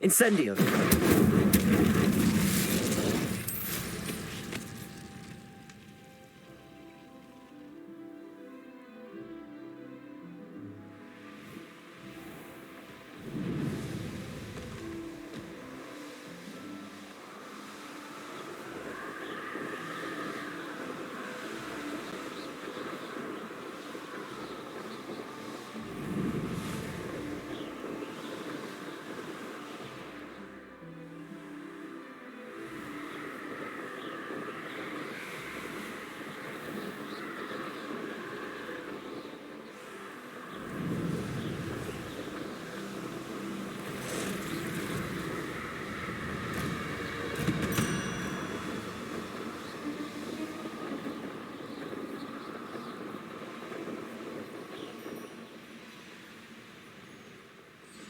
Incendio!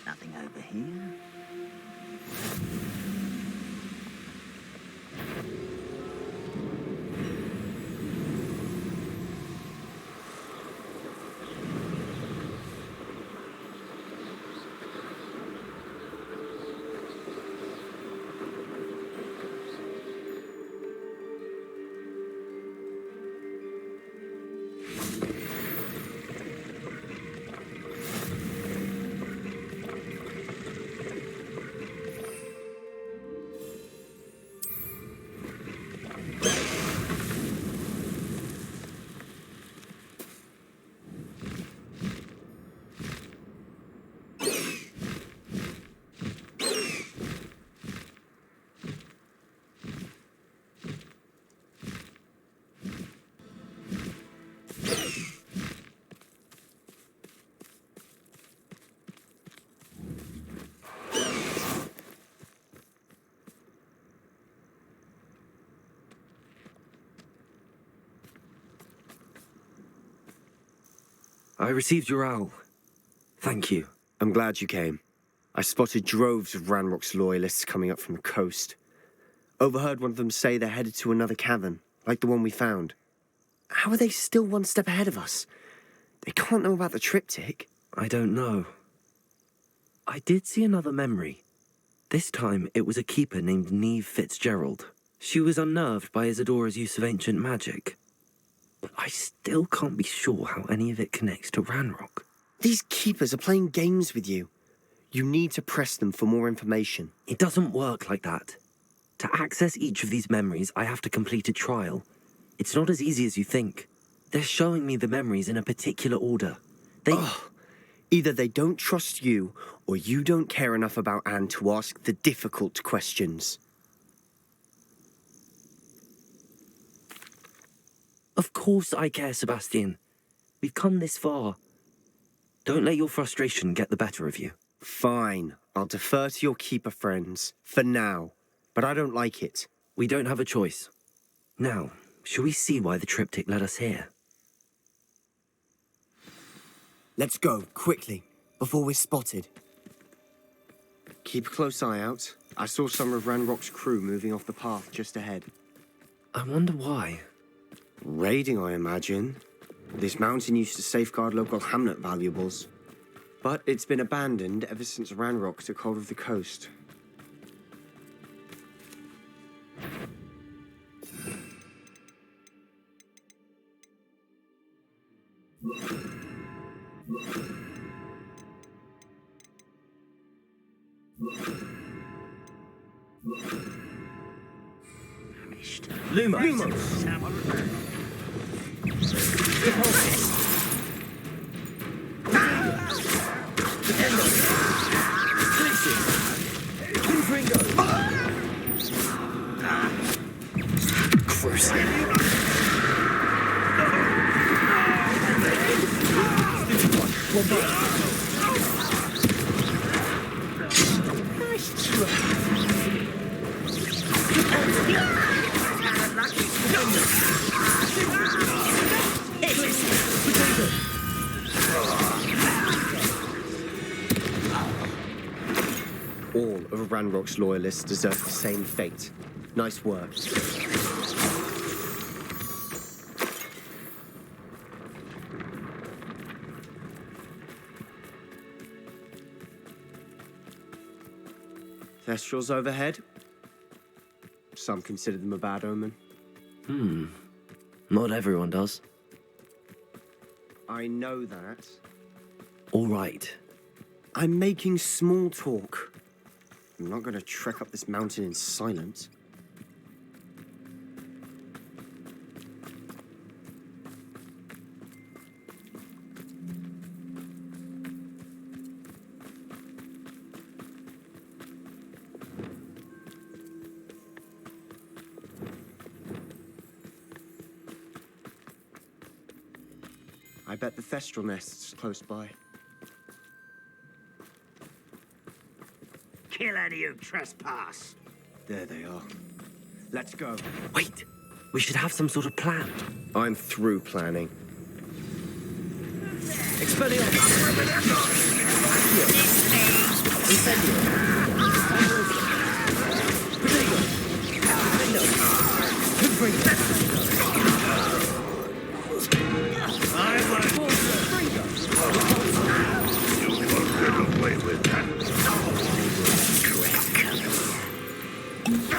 Nothing over here. I received your owl. Thank you. I'm glad you came. I spotted droves of Ranrock's loyalists coming up from the coast. Overheard one of them say they're headed to another cavern, like the one we found. How are they still one step ahead of us? They can't know about the triptych. I don't know. I did see another memory. This time, it was a keeper named Neve Fitzgerald. She was unnerved by Isadora's use of ancient magic. But I still can't be sure how any of it connects to Ranrock. These keepers are playing games with you. You need to press them for more information. It doesn't work like that. To access each of these memories, I have to complete a trial. It's not as easy as you think. They're showing me the memories in a particular order. Either they don't trust you, or you don't care enough about Anne to ask the difficult questions. Of course I care, Sebastian. We've come this far. Don't let your frustration get the better of you. Fine. I'll defer to your keeper friends, for now. But I don't like it. We don't have a choice. Now, shall we see why the triptych led us here? Let's go, quickly, before we're spotted. Keep a close eye out. I saw some of Ranrock's crew moving off the path just ahead. I wonder why. Raiding, I imagine. This mountain used to safeguard local hamlet valuables. But it's been abandoned ever since Ranrock took hold of the coast. Lumos! All of Ranrock's loyalists deserve the same fate. Nice work. Thestrals overhead. Some consider them a bad omen. Not everyone does. I know that. All right. I'm making small talk. I'm not going to trek up this mountain in silence. I bet the Thestral nest's close by. Kill any who trespass. There they are. Let's go. Wait! We should have some sort of plan. I'm through planning. Away with that.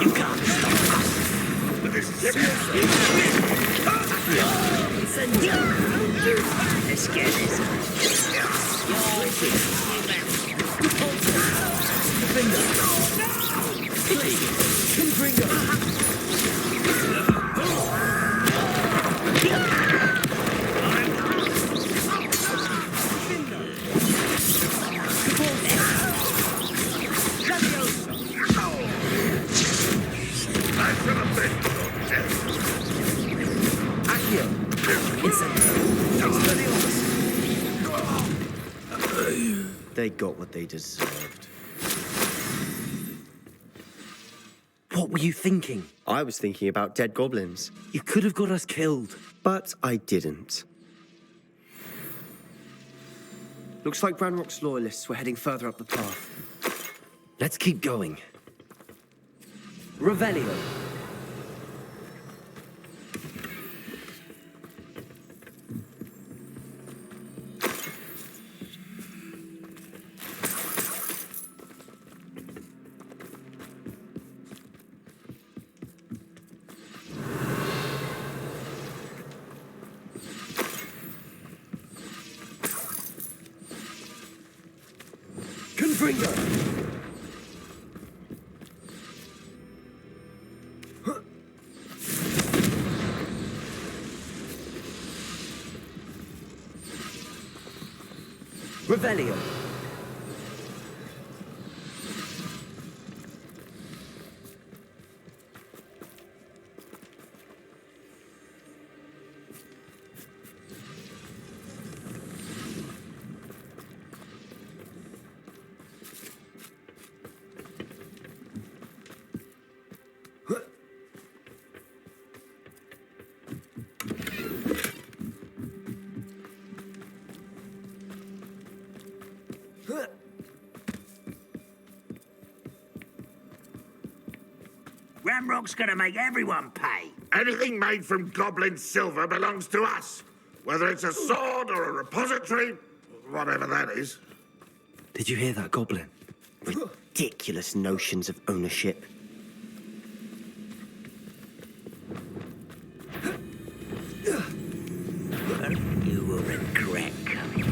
You can't stop us. This is Let's get this. They got what they deserved. What were you thinking? I was thinking about dead goblins, You could have got us killed. but I didn't. Looks like Ranrock's loyalists were heading further up the path. Let's keep going. Revelio. Revelio. Ramrock's gonna make everyone pay. Anything made from goblin silver belongs to us. Whether it's a sword or a repository, whatever that is. Did you hear that, Goblin? Ridiculous notions of ownership. You will regret coming.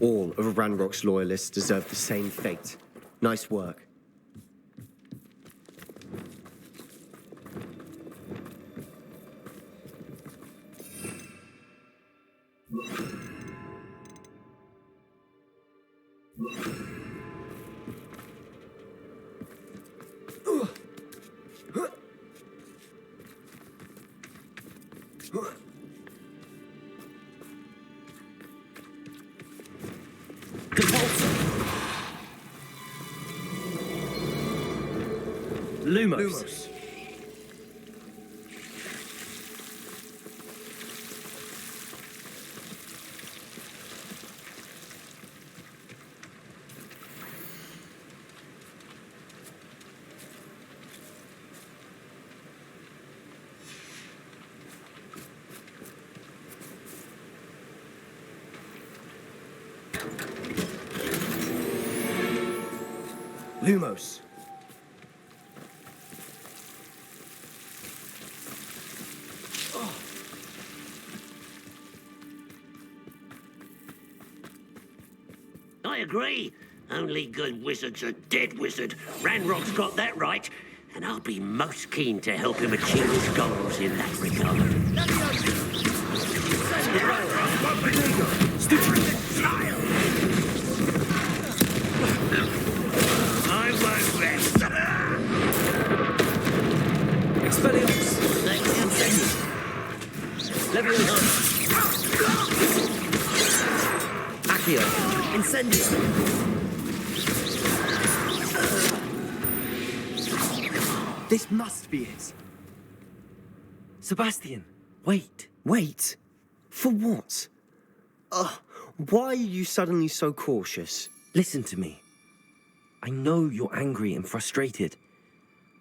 All of Ranrock's loyalists deserve the same fate. Nice work. Lumos. Lumos. I agree. Only good wizard's a dead wizard. Ranrock's got that right. And I'll be most keen to help him achieve his goals in that regard. I won't rest. Expelliarmus! Leviosa! Accio! Incendio! This must be it. Sebastian, wait. Wait. For what? Why are you suddenly so cautious? Listen to me. I know you're angry and frustrated,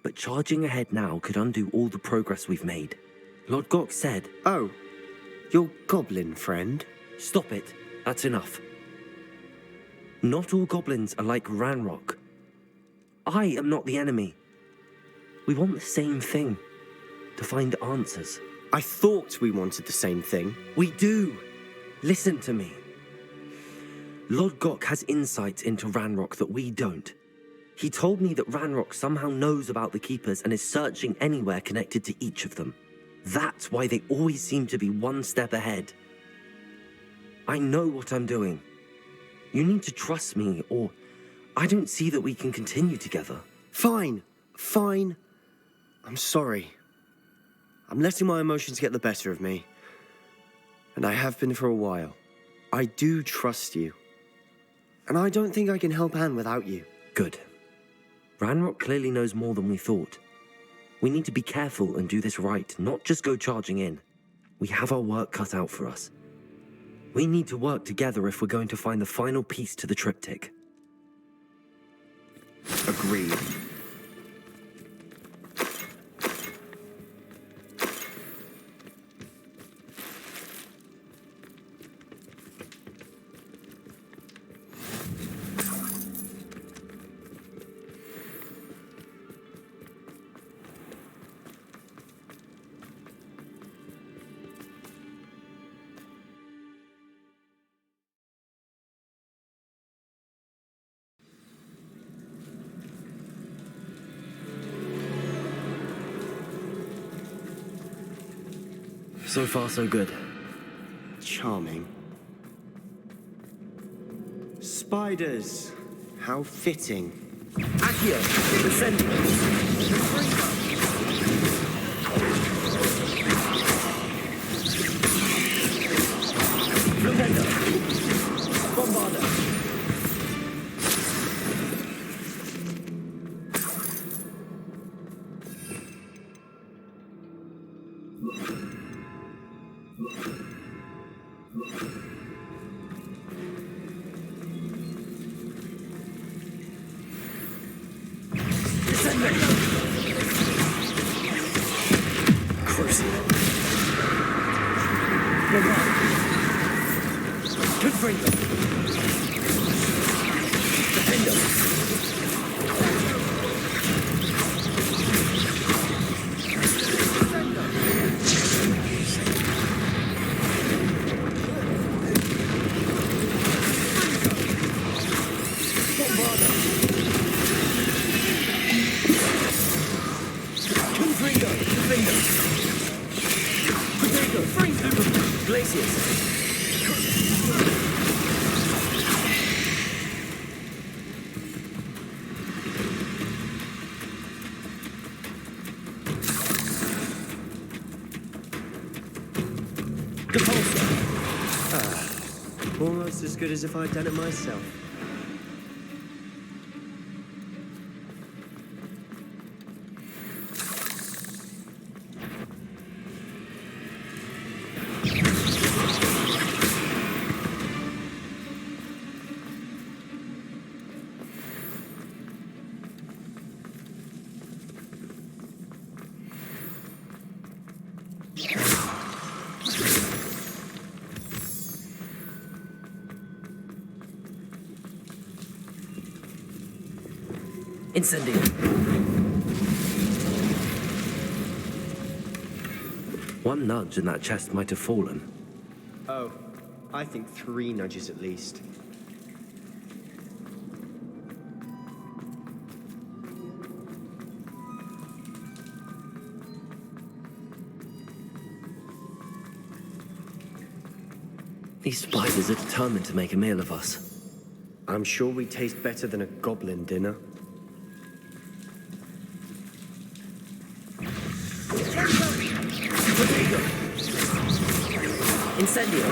but charging ahead now could undo all the progress we've made. Lodgok said... Oh, your goblin friend? Stop it. That's enough. Not all goblins are like Ranrock. I am not the enemy. We want the same thing. To find answers. I thought we wanted the same thing. We do. Listen to me. Lodgok has insights into Ranrock that we don't. He told me that Ranrock somehow knows about the Keepers and is searching anywhere connected to each of them. That's why they always seem to be one step ahead. I know what I'm doing. You need to trust me, or I don't see that we can continue together. Fine. I'm sorry. I'm letting my emotions get the better of me. And I have been for a while. I do trust you. And I don't think I can help Anne without you. Good. Ranrock clearly knows more than we thought. We need to be careful and do this right, not just go charging in. We have our work cut out for us. We need to work together if we're going to find the final piece to the triptych. Agreed. So far, so good. Charming. Spiders. How fitting. Accio! Incendio! Flugendo! Bombarda! Almost as good as if I'd done it myself. Incendio. One nudge and that chest might have fallen. Oh, I think 3 nudges at least. These spiders are determined to make a meal of us. I'm sure we taste better than a goblin dinner. Incendio.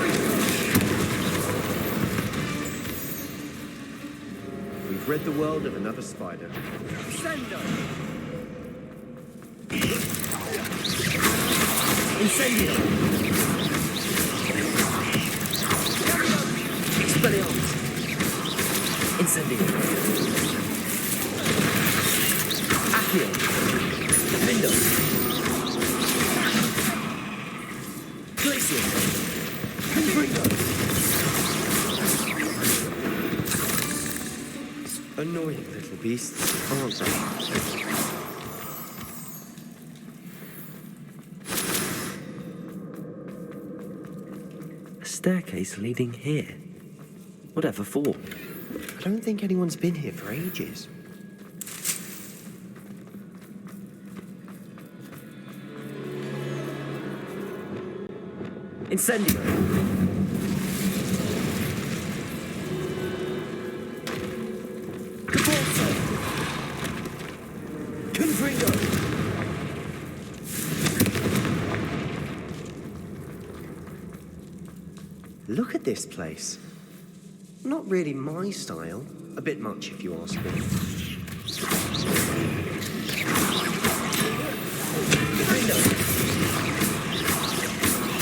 We've rid the world of another spider. Incendio. Expelliarmus. Incendio. Accio. Defendo. Glacier. Confringo. Annoying little beasts, aren't they? A staircase leading here. Whatever for? I don't think anyone's been here for ages. Incendio. Caporso. Confringo. Look at this place. Not really my style. A bit much, if you ask me. Defendo.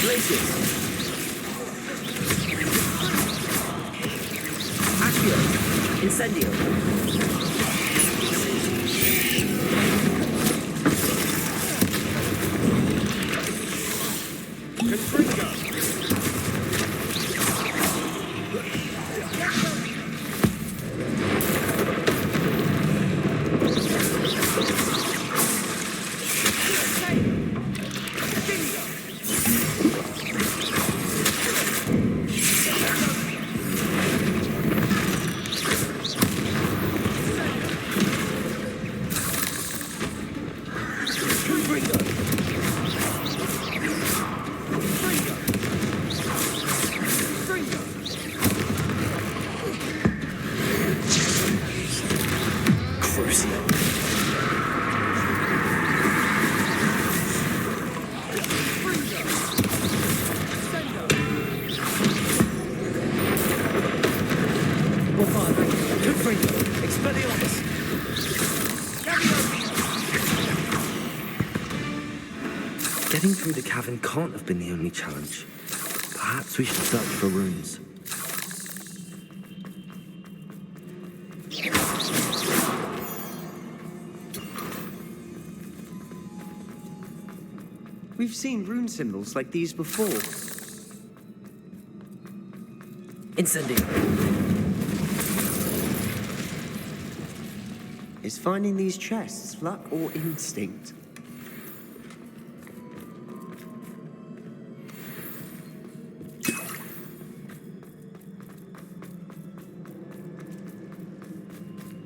Glacier. Accio. Incendio. Confringo! Getting through the cavern can't have been the only challenge. Perhaps we should search for runes. We've seen rune symbols like these before. Incendio. Is finding these chests luck or instinct?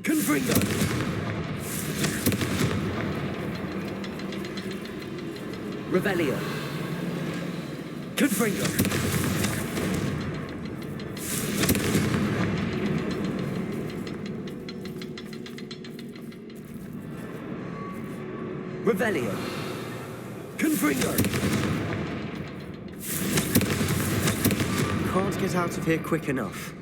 Confringo. Revelio. Confringo. Revelio. Confringo. Can't get out of here quick enough.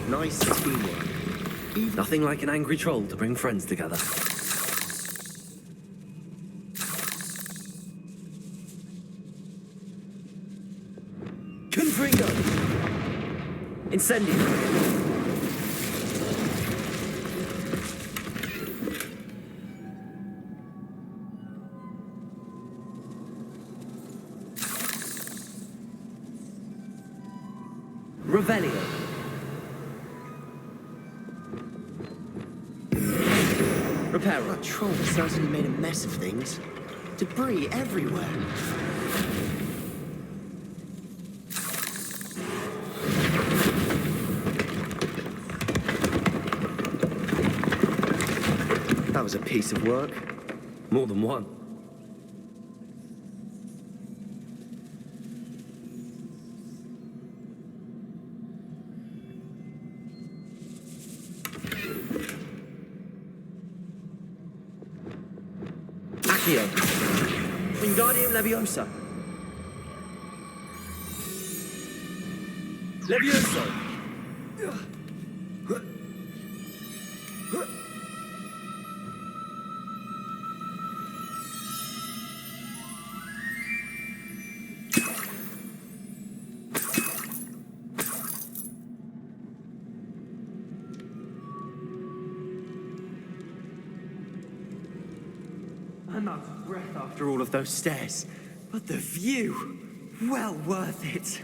Nice teamwork. Nothing like an angry troll to bring friends together. Confringo! Incendio! Revelio! Reparo! That troll certainly made a mess of things. Debris everywhere. That was a piece of work. More than one. Accio. Wingardium Leviosa. Levioso. I'm out of breath after all of those stairs. But the view, well worth it.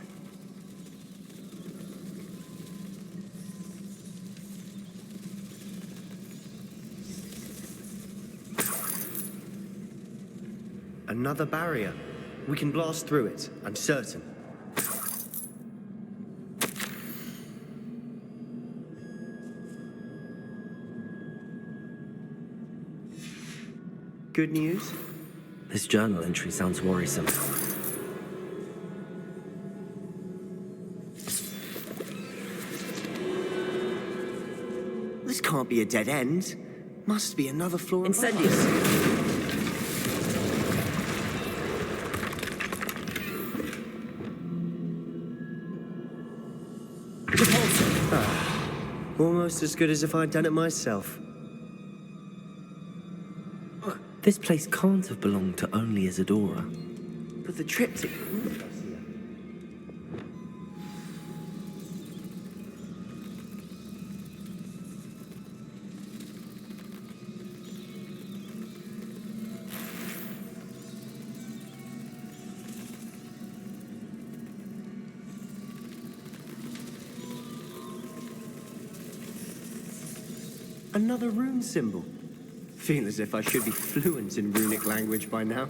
Another barrier. We can blast through it, I'm certain. Good news? This journal entry sounds worrisome. This can't be a dead end. Must be another floor. Incendius! Almost as good as if I'd done it myself. This place can't have belonged to only Isadora. But the triptych. Another rune symbol. Feel as if I should be fluent in runic language by now.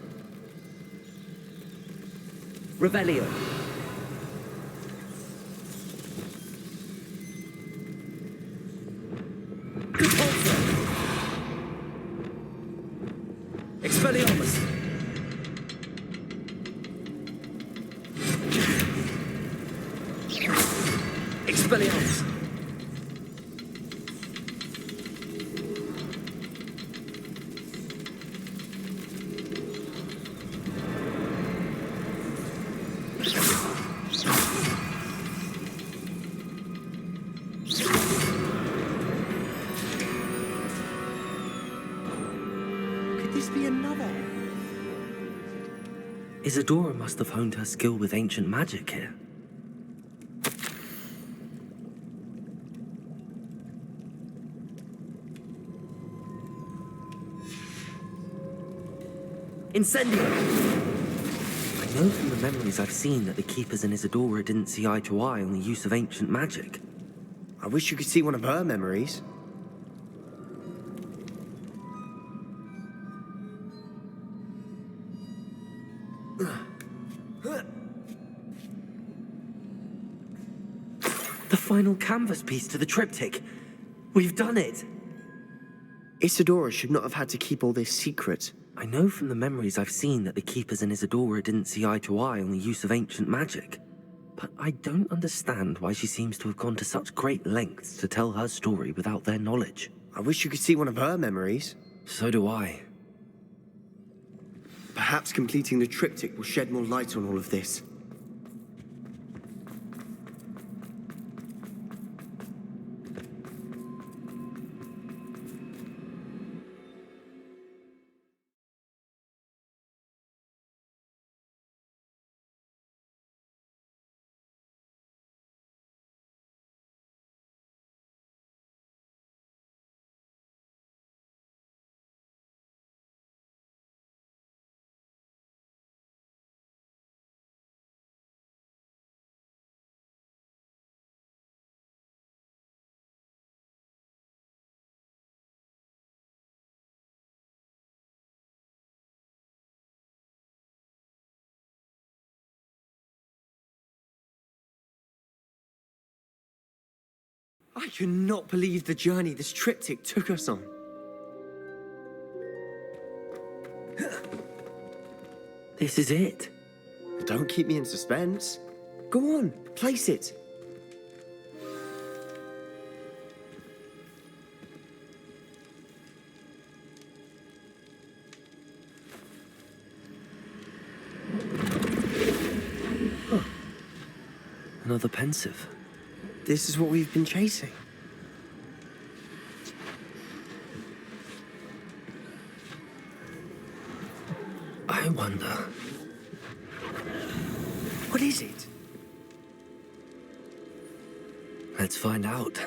Revelio. Expelliarmus. Expelliarmus. Isadora must have honed her skill with ancient magic here. Incendio! I know from the memories I've seen that the Keepers and Isadora didn't see eye to eye on the use of ancient magic. I wish you could see one of her memories. The final canvas piece to the triptych. We've done it. Isadora should not have had to keep all this secret. I know from the memories I've seen that the Keepers and Isadora didn't see eye to eye on the use of ancient magic. But I don't understand why she seems to have gone to such great lengths to tell her story without their knowledge. I wish you could see one of her memories. So do I. Perhaps completing the triptych will shed more light on all of this. I cannot believe the journey this triptych took us on. This is it. Don't keep me in suspense. Go on, place it. Another pensive. This is what we've been chasing. I wonder. What is it? Let's find out.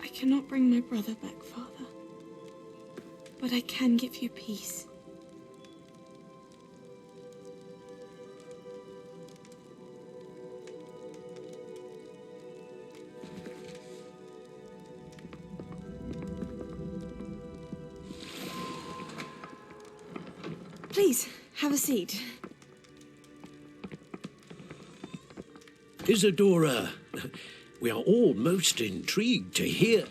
I cannot bring my brother back, Father. But I can give you peace. Please, have a seat. Isadora, we are all most intrigued to hear.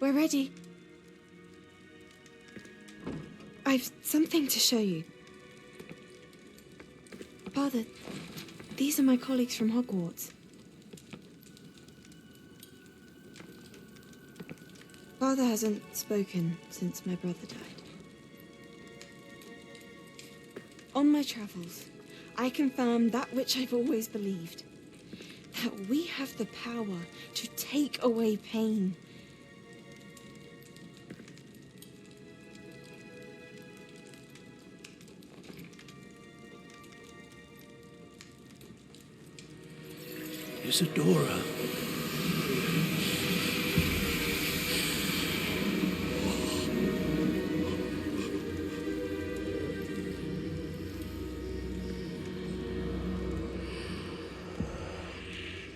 We're ready. I've something to show you. Father, these are my colleagues from Hogwarts. Father hasn't spoken since my brother died. On my travels, I confirmed that which I've always believed. That we have the power to take away pain. Isadora.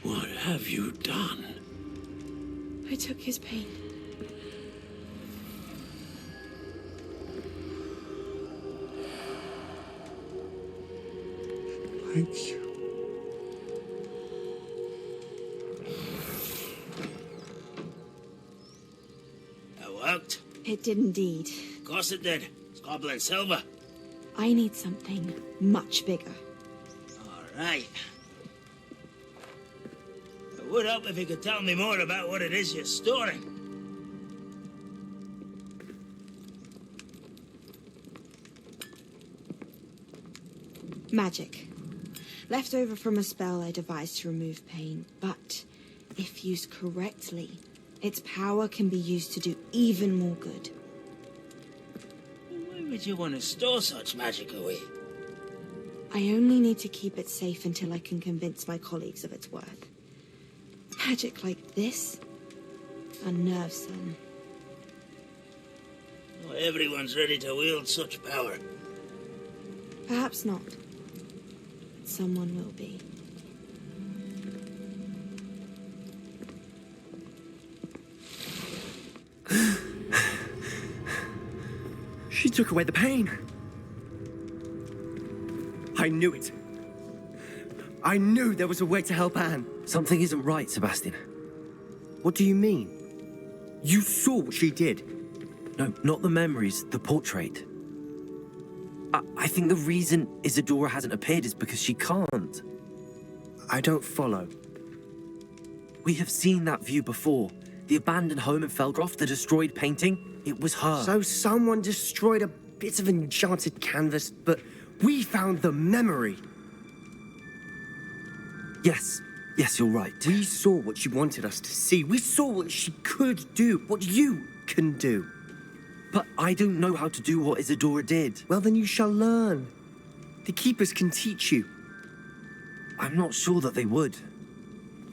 What have you done? I took his pain. Thank you. That worked. It did indeed. Of course it did. It's goblin silver. I need something much bigger. All right. It would help if you could tell me more about what it is you're storing. Magic. Left over from a spell I devised to remove pain, but if used correctly, its power can be used to do even more good. Why would you want to store such magic away? I only need to keep it safe until I can convince my colleagues of its worth. Magic like this unnerves some. Not everyone's ready to wield such power. Perhaps not. Someone will be. She took away the pain. I knew it. I knew there was a way to help Anne. Something isn't right, Sebastian. What do you mean? You saw what she did. No, not the memories, the portrait. I think the reason Isadora hasn't appeared is because she can't. I don't follow. We have seen that view before. The abandoned home in Felgroth, the destroyed painting, it was her. So someone destroyed a bit of enchanted canvas, but we found the memory. Yes, you're right. We saw what she wanted us to see. We saw what she could do, what you can do. But I don't know how to do what Isadora did. Well, then you shall learn. The Keepers can teach you. I'm not sure that they would.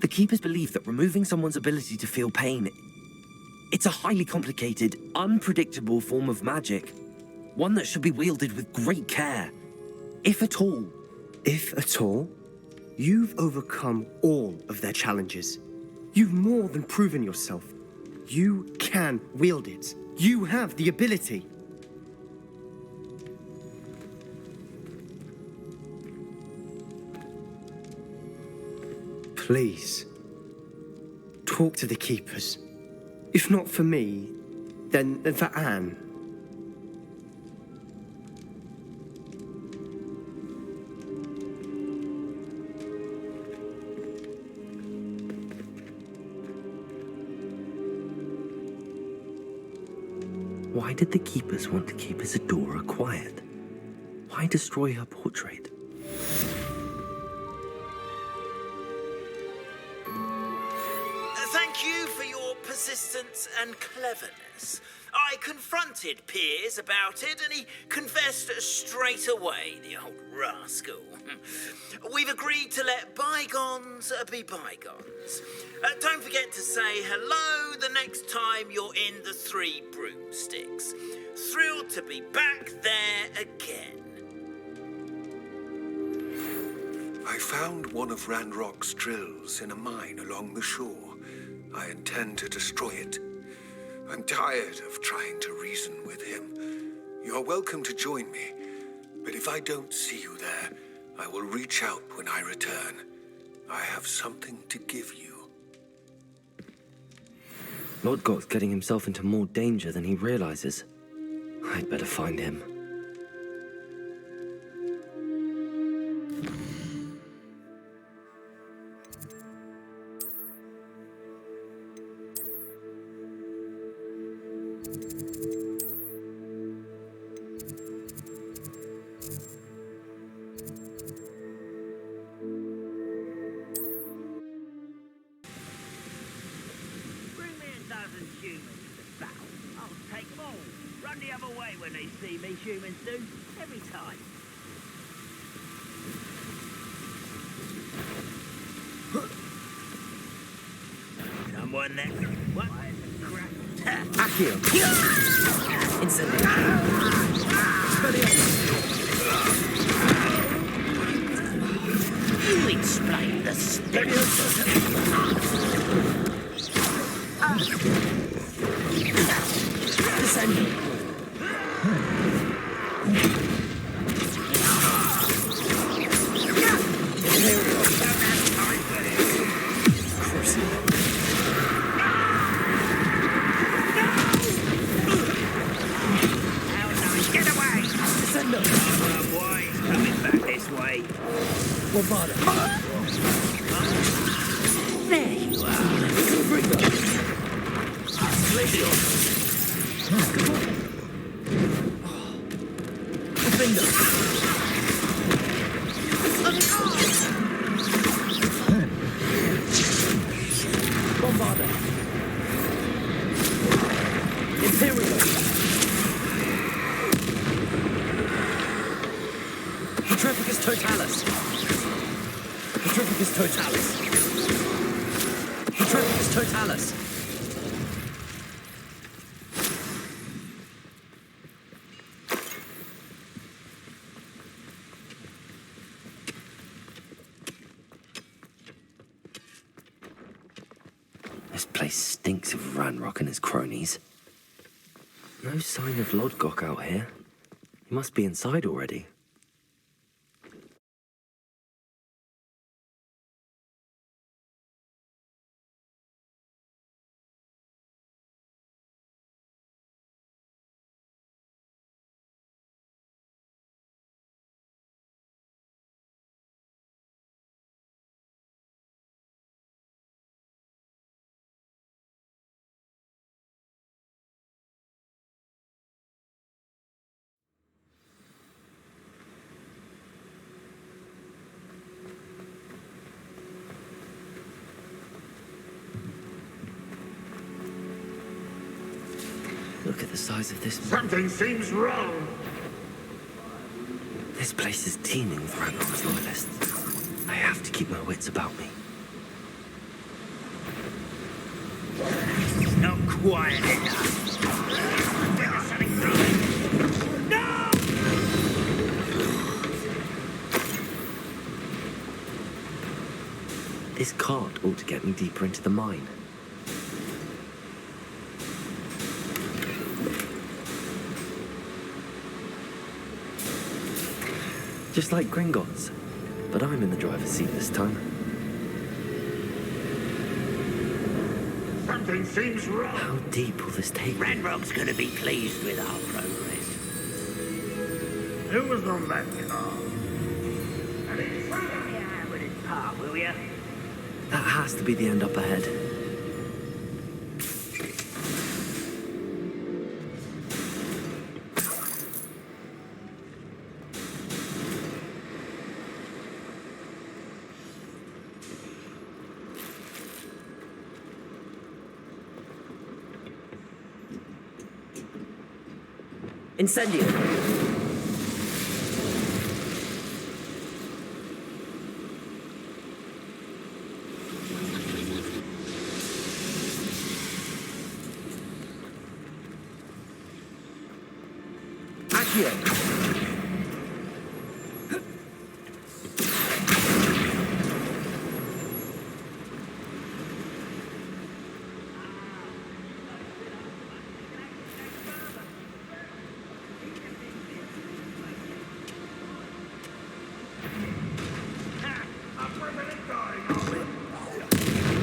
The Keepers believe that removing someone's ability to feel pain, it's a highly complicated, unpredictable form of magic. One that should be wielded with great care. If at all. If at all? You've overcome all of their challenges. You've more than proven yourself. You can wield it. You have the ability. Please, talk to the Keepers. If not for me, then for Anne. Why did the Keepers want to keep Isadora quiet? Why destroy her portrait? Thank you for your persistence and cleverness. I confronted Piers about it, and he confessed straight away, the old rascal. We've agreed to let bygones be bygones. Don't forget to say hello the next time you're in the Three Broomsticks. Thrilled to be back there again. I found one of Ranrock's drills in a mine along the shore. I intend to destroy it. I'm tired of trying to reason with him. You're welcome to join me, but if I don't see you there, I will reach out when I return. I have something to give you. Lodgok's getting himself into more danger than he realizes. I'd better find him. Bring me a dozen humans to battle. I'll take them all. Run the other way when they see me, humans do. Every time. Someone there. What? Accio. You explain the steps. Get away! Why is coming back this way? There you are. Petrificus totalis. Petrificus totalis. Petrificus totalis. This place stinks of Ranrock and his cronies. No sign of Lodgok out here. He must be inside already. Look at the size of this. Something seems wrong. This place is teeming with Ranrock's loyalists. I have to keep my wits about me. Not quiet enough. There's something wrong. No! This cart ought to get me deeper into the mine. Just like Gringotts, but I'm in the driver's seat this time. Something seems wrong. How deep will this take me? Ranrock's gonna be pleased with our progress. Who was on that car? Yeah, with his part, will ya? That has to be the end up ahead. Incendio! Accio!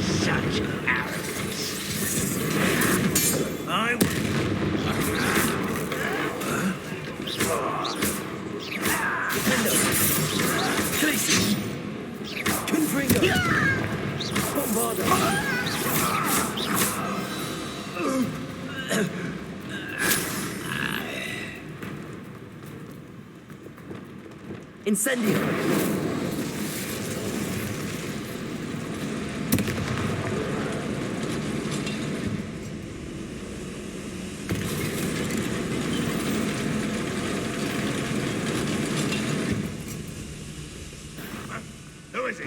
Such arrogance. I Khaleesi! Confringo! Bombarda! Incendio! Who is it?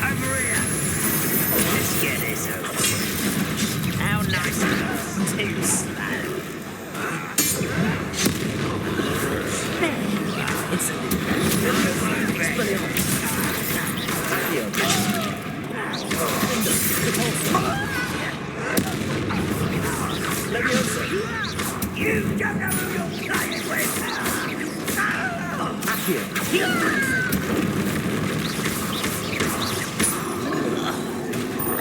Over here. Let's get this over with. How nice of us. Too slow. You don't know who you're playing with.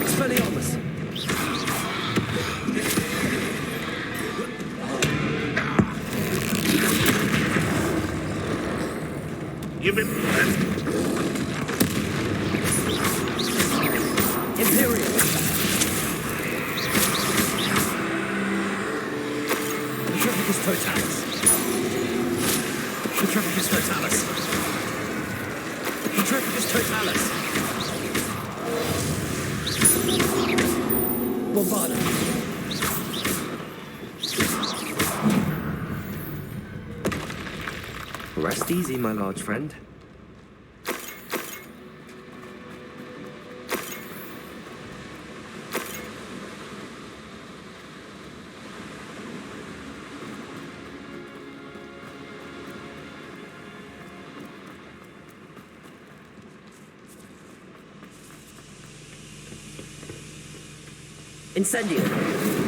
Expelliarmus! You've been... Imperial! Petrificus Totalis! Petrificus Totalis! Petrificus Totalis! Bombarda! Rest easy, my large friend. Incendio!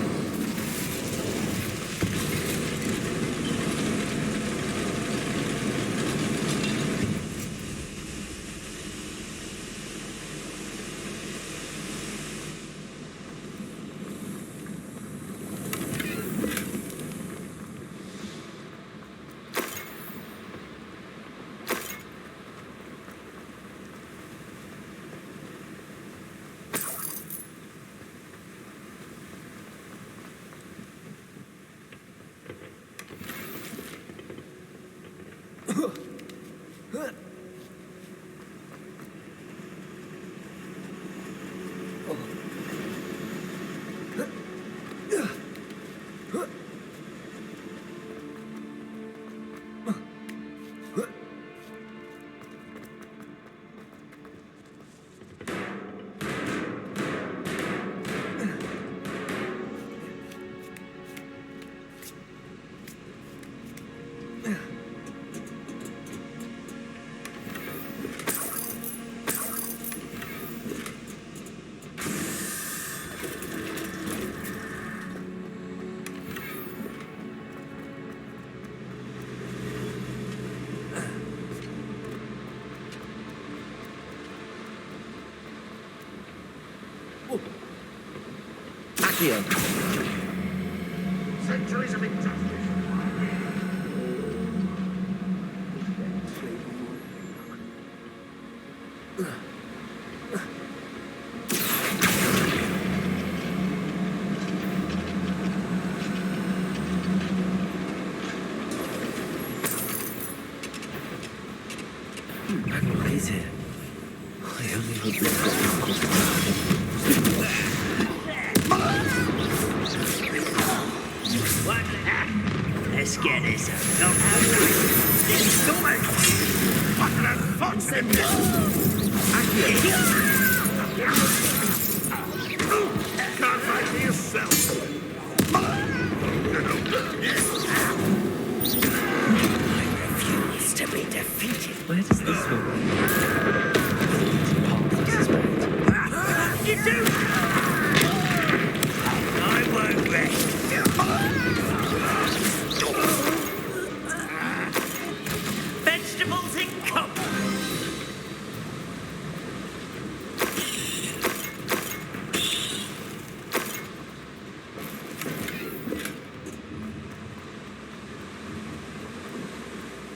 Accio. Centuries of injustice. What is it? I only hope this got caught. What? Let's get this. Don't have nice. This is storm. Fucking unfortunate. Can't fight for yourself. Refuse to be defeated. Where does this go? You do. I won't rest. Vegetables in cup.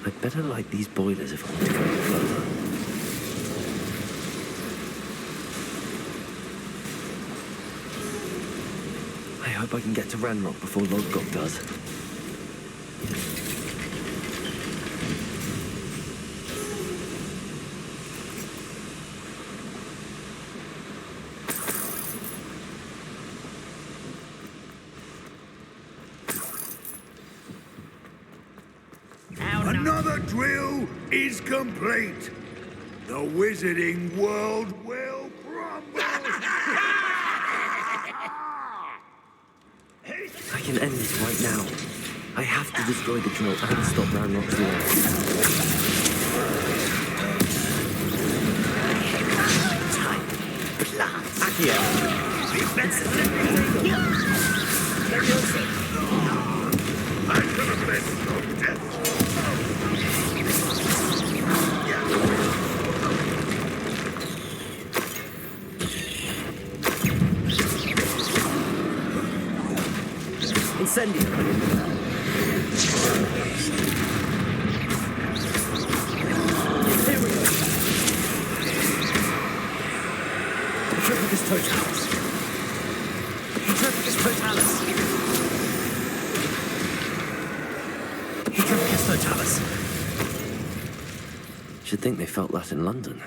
I'd better light these boilers if I want to go any further. I hope I can get to Ranrock before Lodgok does. Another drill is complete. The wizarding world will crumble. I can end this right now. I have to destroy the drill and stop Ranrock's law. Accio! I could have been no death. Incendio! Here we go! Triplicus Totalis! Triplicus Totalis! Triplicus Totalis! Should think they felt that in London.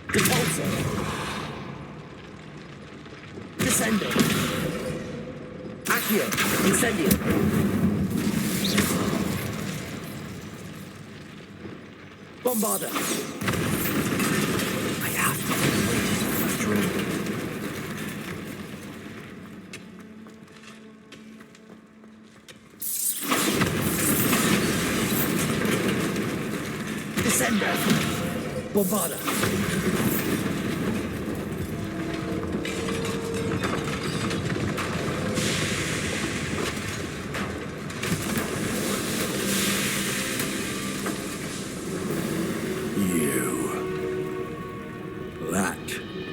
Repulsor! Descendo! Accio! Incendio! Bombarda! I have to wait after all. Descendo! Bombarda!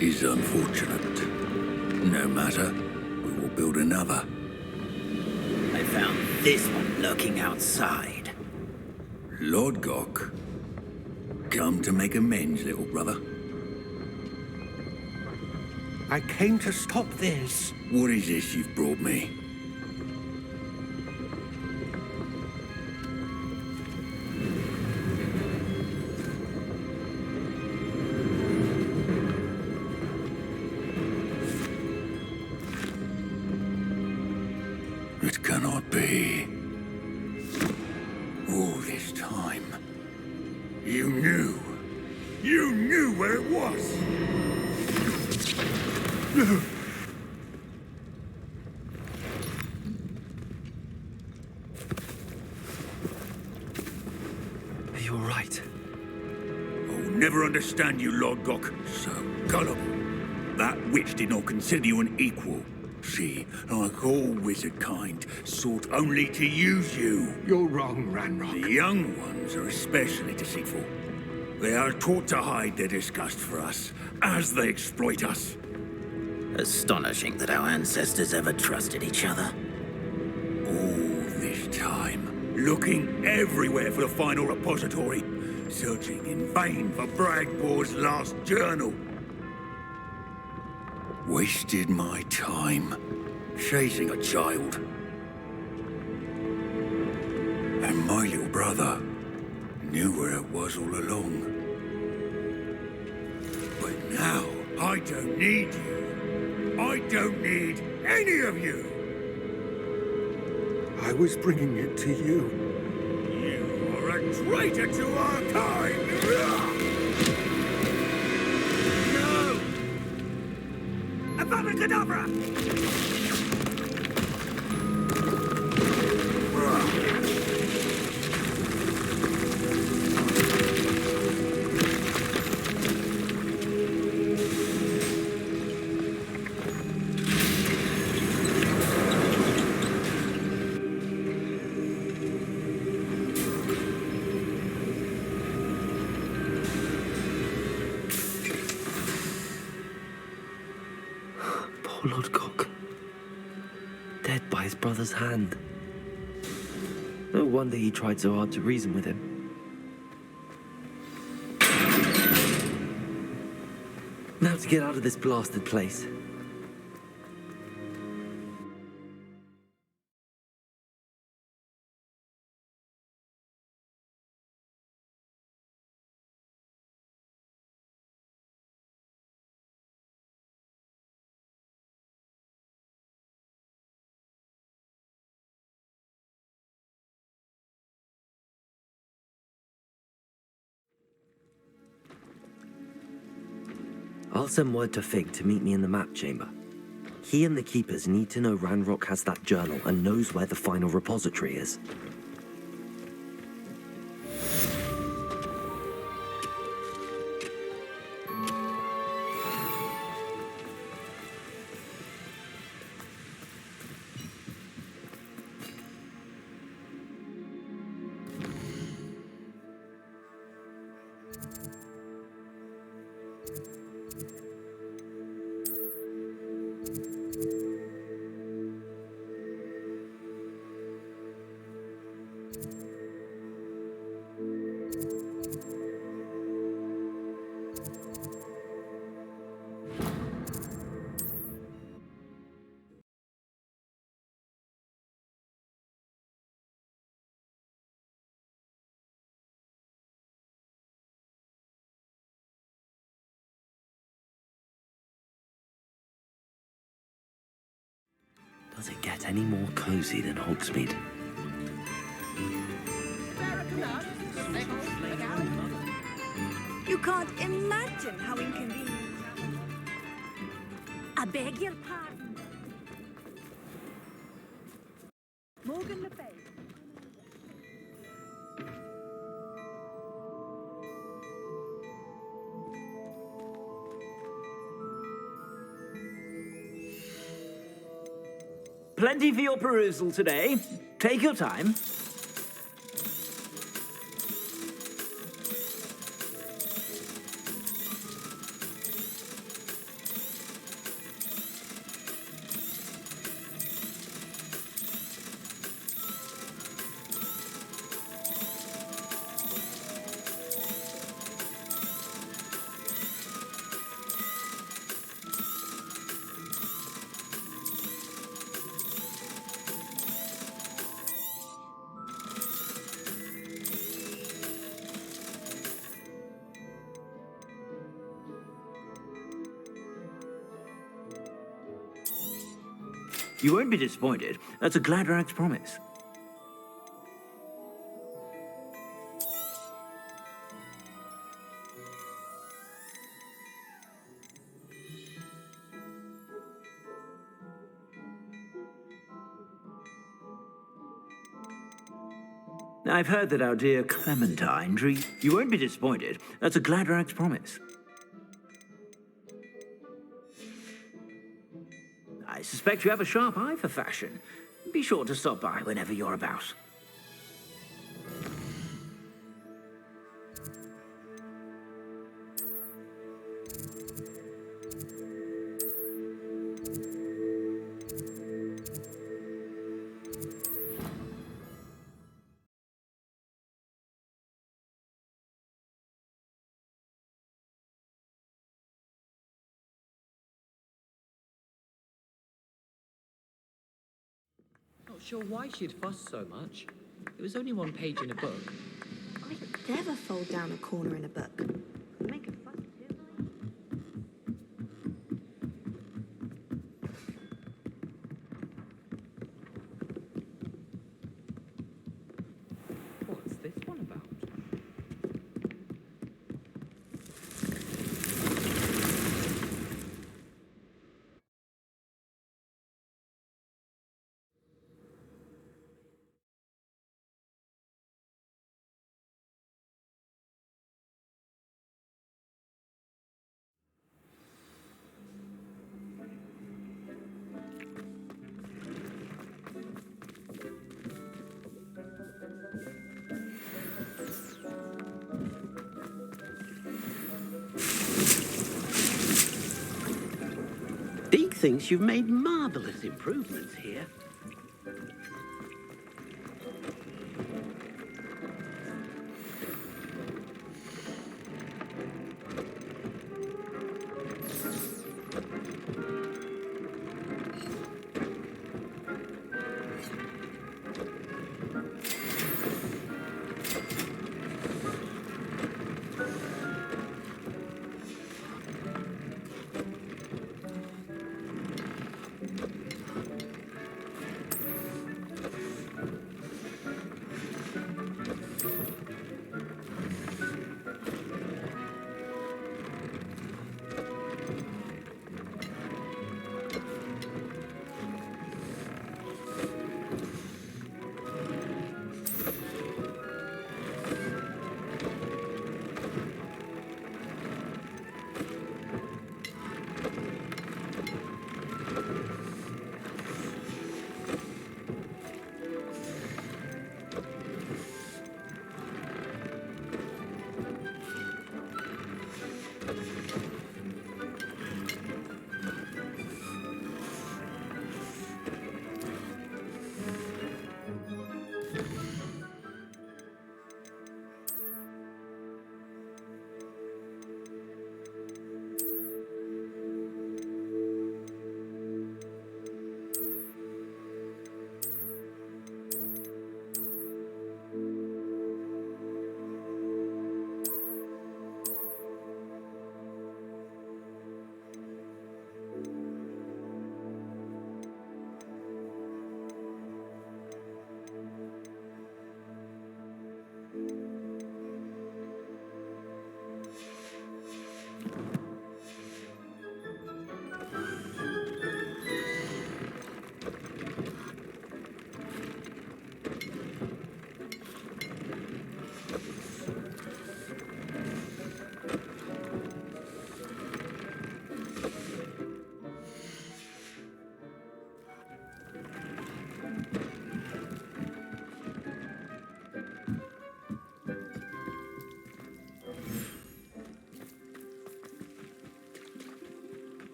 Is unfortunate. No matter, we will build another. I found this one lurking outside. Lodgok. Come to make amends, little brother. I came to stop this. What is this you've brought me? It cannot be. All this time, you knew. You knew where it was. You're right. I'll never understand you, Lodgok. So gullible. That witch did not consider you an equal. She, like all wizard kind, sought only to use you. You're wrong, Ranrock. The young ones are especially deceitful. They are taught to hide their disgust for us, as they exploit us. Astonishing that our ancestors ever trusted each other. All this time, looking everywhere for the final repository, searching in vain for Bragbor's last journal. Wasted my time, chasing a child. And my little brother knew where it was all along. But now, I don't need you. I don't need any of you. I was bringing it to you. You are a traitor to our kind! No! Abracadabra! Poor Lodgok. Dead by his brother's hand. No wonder he tried so hard to reason with him. Now to get out of this blasted place. I'll send word to Fig to meet me in the map chamber. He and the Keepers need to know Ranrock has that journal and knows where the final repository is. Does it get any more cozy than Hogsmeade? You can't imagine how inconvenient. I beg your pardon. Morgan Le Fay. Plenty for your perusal today. Take your time. You won't be disappointed. That's a Gladrag's promise. I've heard that our dear Clementine You won't be disappointed. That's a Gladrag's promise. I suspect you have a sharp eye for fashion. Be sure to stop by whenever you're about. Not sure why she'd fuss so much. It was only one page in a book. I'd never fold down a corner in a book. Make a fuss too. What's this one about? Deke thinks you've made marvellous improvements here.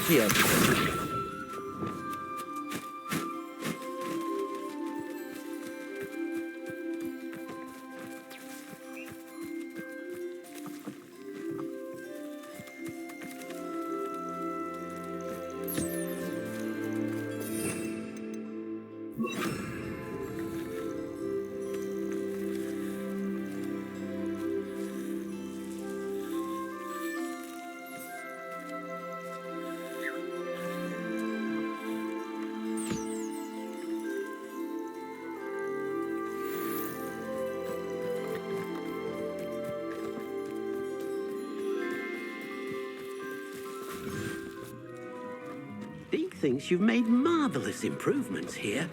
exactly everything. Deke thinks you've made marvellous improvements here.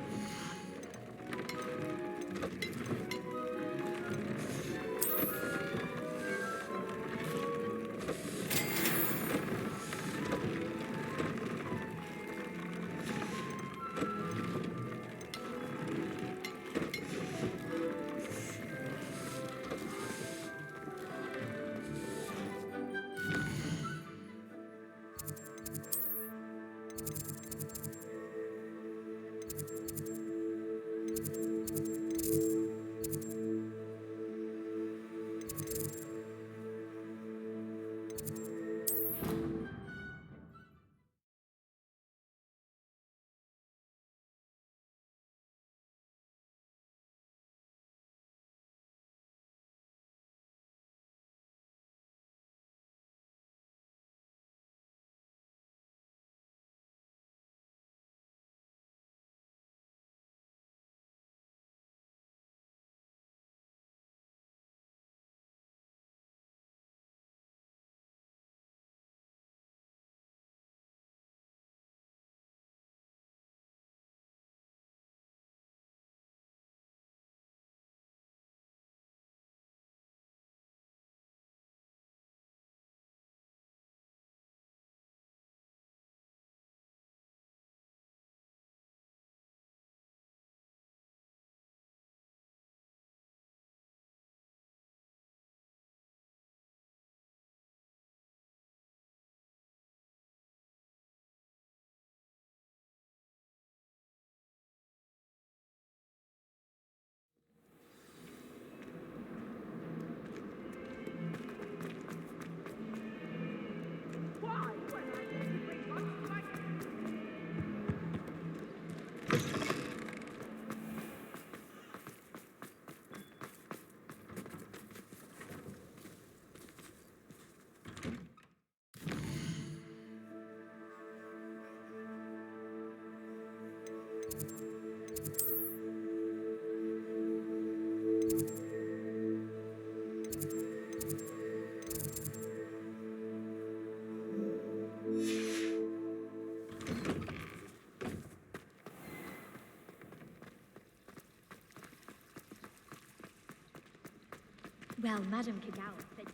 Well, Madame Kagawa said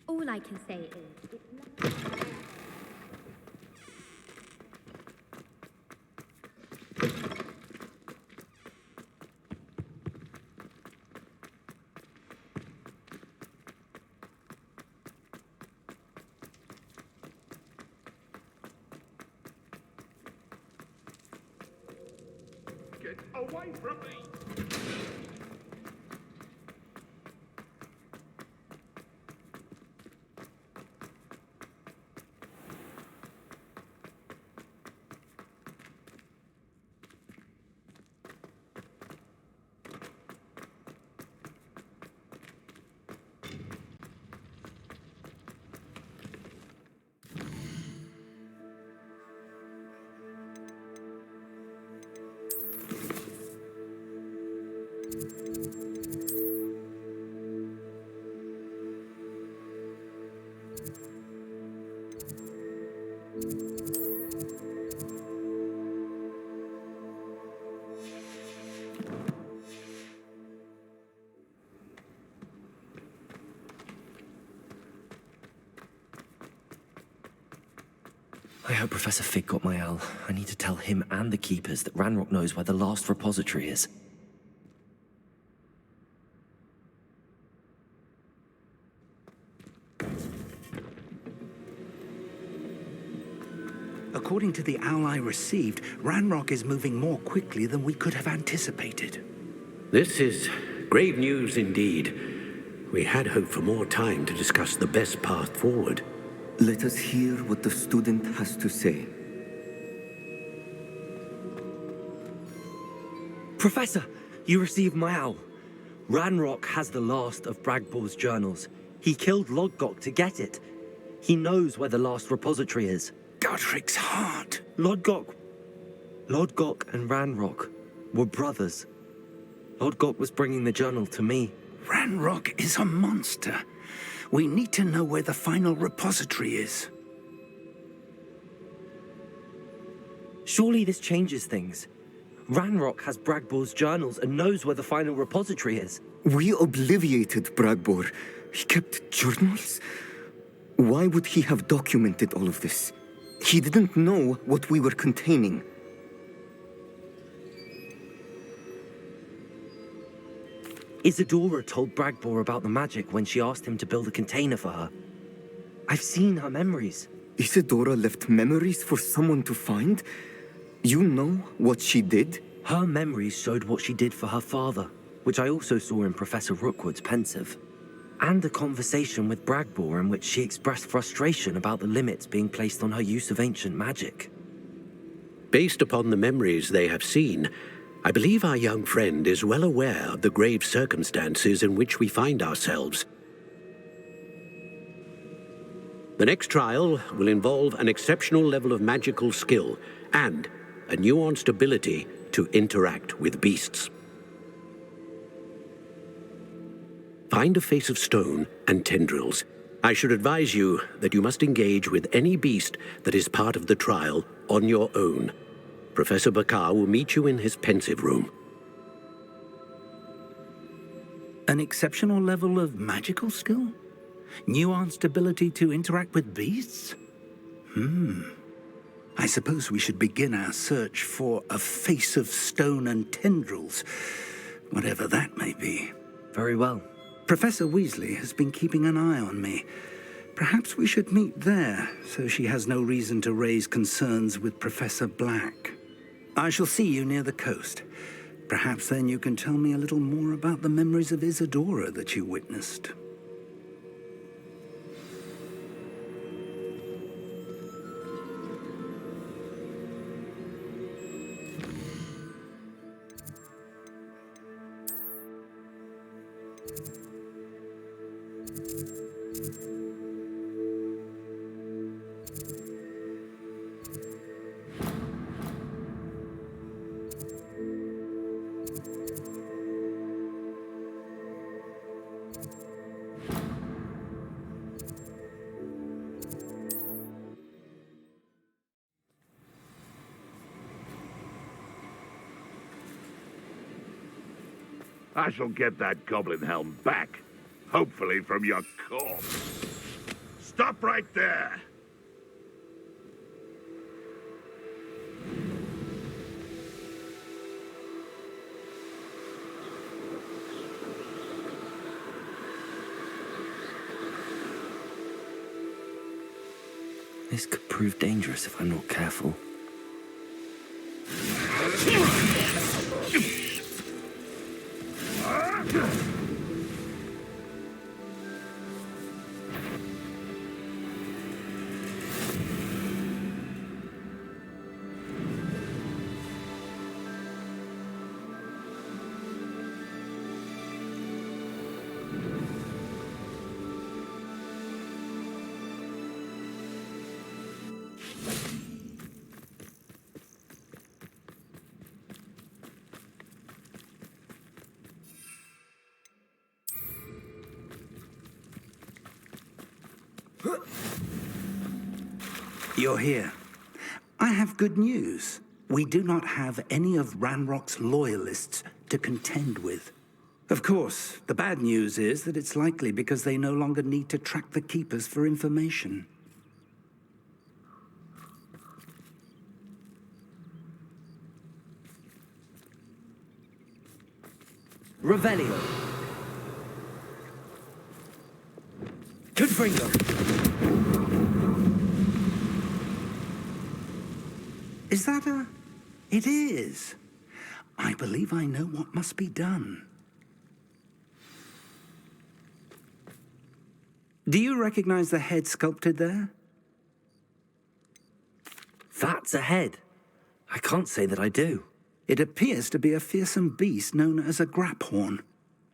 all I can say is Get away from me! hope Professor Fig got my owl. I need to tell him and the Keepers that Ranrock knows where the last repository is. According to the owl I received, Ranrock is moving more quickly than we could have anticipated. This is grave news indeed. We had hoped for more time to discuss the best path forward. Let us hear what the student has to say. Professor, you received my owl. Ranrock has the last of Bragbor's journals. He killed Lodgok to get it. He knows where the last repository is. Godric's heart. Lodgok and Ranrock were brothers. Lodgok was bringing the journal to me. Ranrock is a monster. We need to know where the final repository is. Surely this changes things. Ranrock has Bragbor's journals and knows where the final repository is. We obliviated Bragbor. He kept journals? Why would he have documented all of this? He didn't know what we were containing. Isadora told Bragbor about the magic when she asked him to build a container for her. I've seen her memories. Isadora left memories for someone to find? You know what she did? Her memories showed what she did for her father, which I also saw in Professor Rookwood's pensive. And a conversation with Bragbor in which she expressed frustration about the limits being placed on her use of ancient magic. Based upon the memories they have seen, I believe our young friend is well aware of the grave circumstances in which we find ourselves. The next trial will involve an exceptional level of magical skill and a nuanced ability to interact with beasts. Find a face of stone and tendrils. I should advise you that you must engage with any beast that is part of the trial on your own. Professor Bakar will meet you in his pensive room. An exceptional level of magical skill? Nuanced ability to interact with beasts? I suppose we should begin our search for a face of stone and tendrils, whatever that may be. Very well. Professor Weasley has been keeping an eye on me. Perhaps we should meet there, so she has no reason to raise concerns with Professor Black. I shall see you near the coast. Perhaps then you can tell me a little more about the memories of Isadora that you witnessed. I shall get that goblin helm back, hopefully from your corpse. Stop right there! This could prove dangerous if I'm not careful. You're here. I have good news. We do not have any of Ranrock's loyalists to contend with. Of course, the bad news is that it's likely because they no longer need to track the Keepers for information. Revelio. Confringo. Is that a... It is. I believe I know what must be done. Do you recognize the head sculpted there? That's a head. I can't say that I do. It appears to be a fearsome beast known as a Graphorn.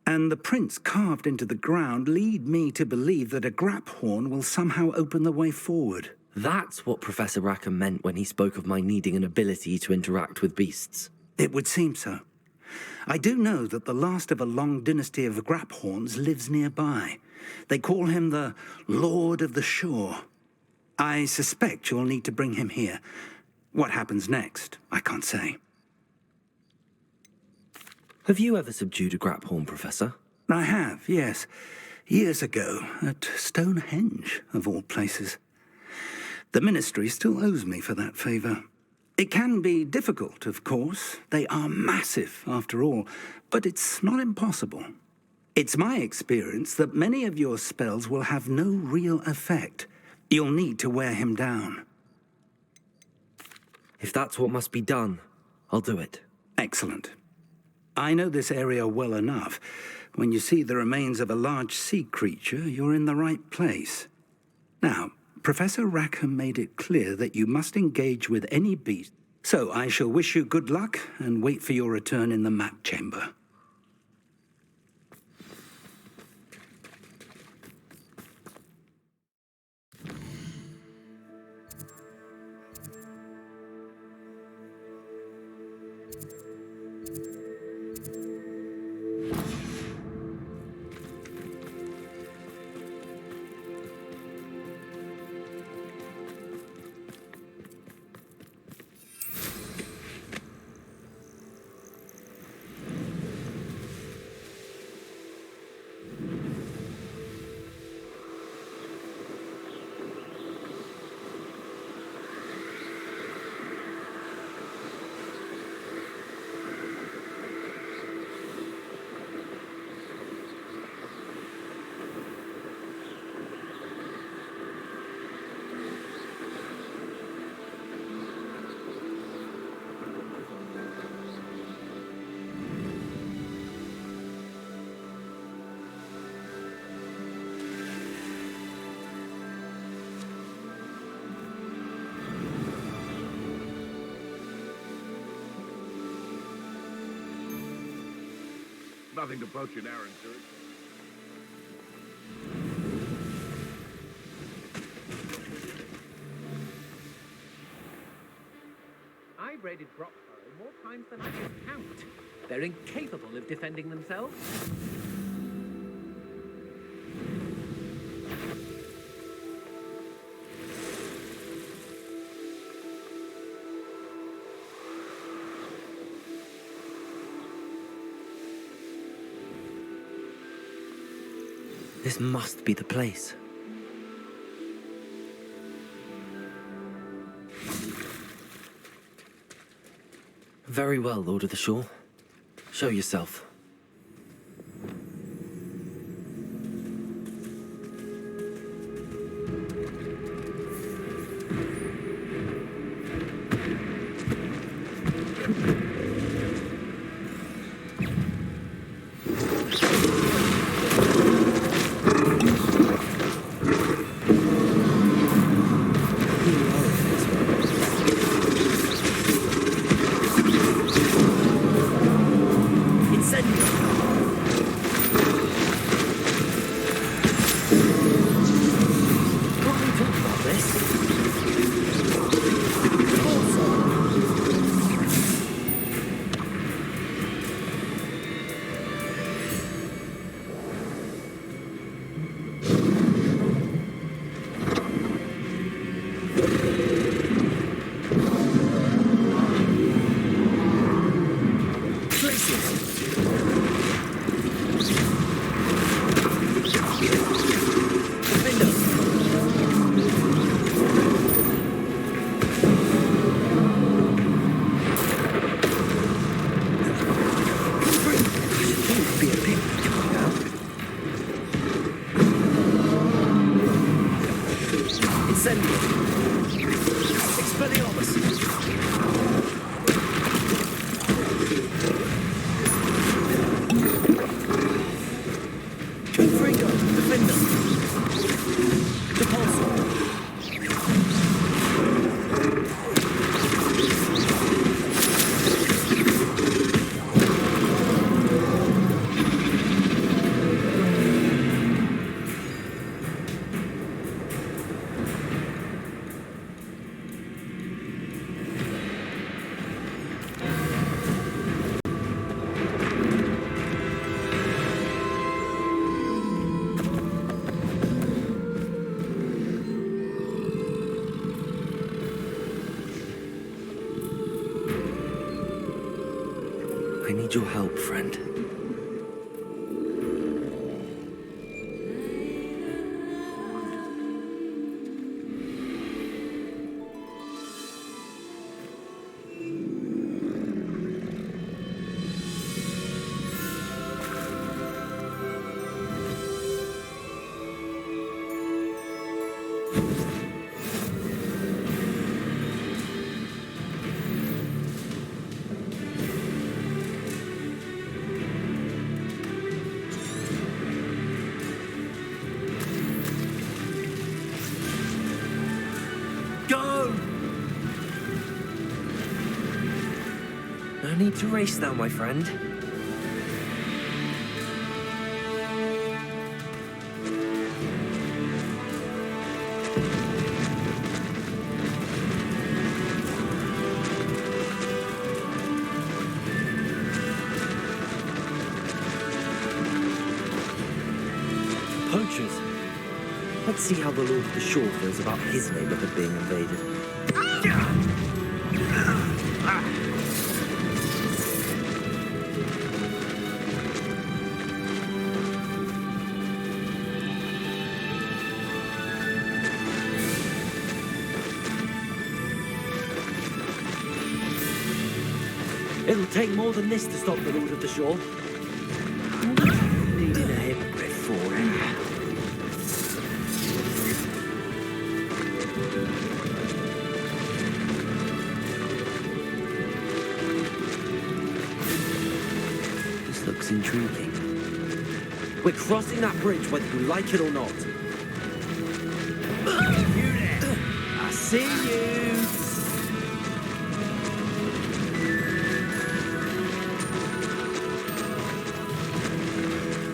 And the prints carved into the ground lead me to believe that a Graphorn will somehow open the way forward. That's what Professor Rackham meant when he spoke of my needing an ability to interact with beasts. It would seem so. I do know that the last of a long dynasty of Graphorns lives nearby. They call him the Lord of the Shore. I suspect you'll need to bring him here. What happens next, I can't say. Have you ever subdued a Graphorn, Professor? I have, yes. Years ago, at Stonehenge, of all places. The Ministry still owes me for that favor. It can be difficult, of course. They are massive, after all, but it's not impossible. It's my experience that many of your spells will have no real effect. You'll need to wear him down. If that's what must be done, I'll do it. Excellent. I know this area well enough. When you see the remains of a large sea creature, you're in the right place. Now, Professor Rackham made it clear that you must engage with any beast, so I shall wish you good luck and wait for your return in the map chamber. Nothing to poach an arrow to it. I've raided Brockborough more times than I can count. They're incapable of defending themselves. This must be the place. Very well, Lord of the Shore. Show yourself. It's a I need your help, friend. No need to race now, my friend. Poachers. Let's see how the Lord of the Shore feels about his neighborhood being invaded. It'll take more than this to stop the Lord of the Shore. Needing a hypocrite for him. This looks intriguing. We're crossing that bridge whether you like it or not. You there! I see you!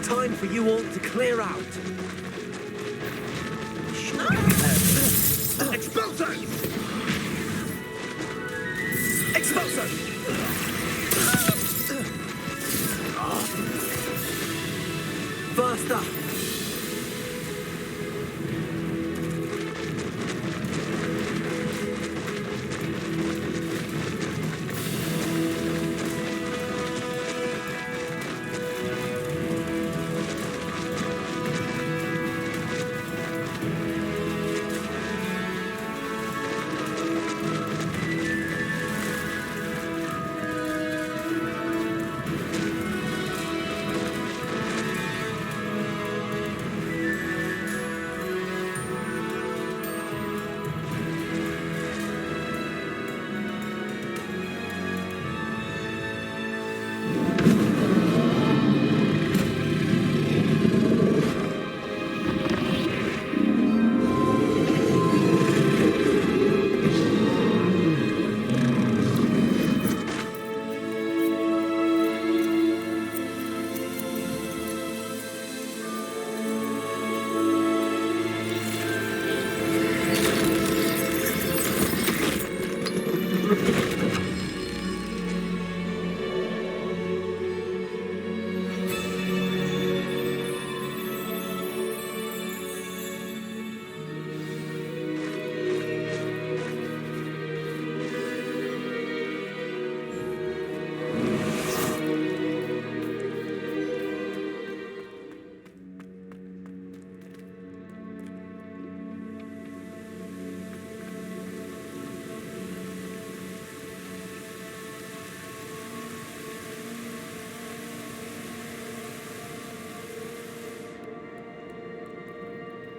Time for you all to clear out. Expulso! Expulso! First up.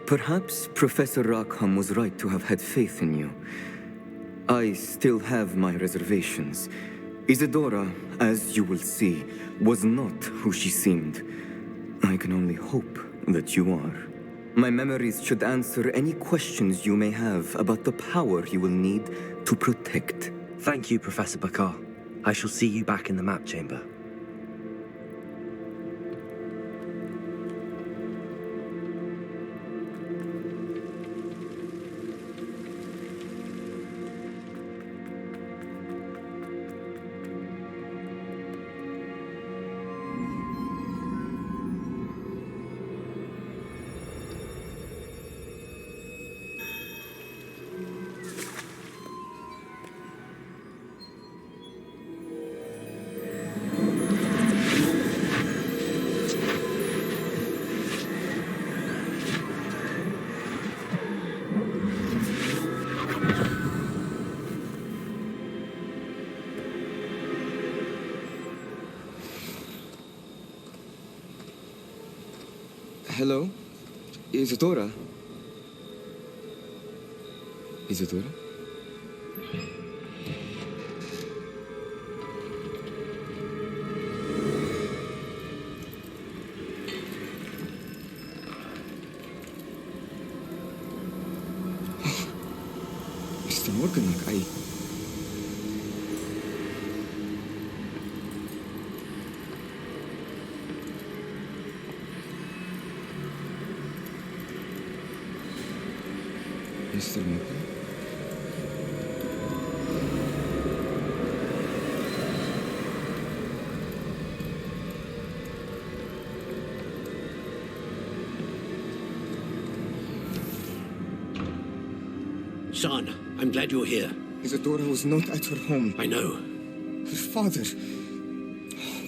Perhaps Professor Rackham was right to have had faith in you. I still have my reservations. Isadora, as you will see, was not who she seemed. I can only hope that you are. My memories should answer any questions you may have about the power you will need to protect. Thank you, Professor Bakar. I shall see you back in the map chamber. Hello? Isadora? Isadora? Mr. Morganach, Mr. Morgan? Son, I'm glad you're here. Isadora was not at her home. I know. Her father...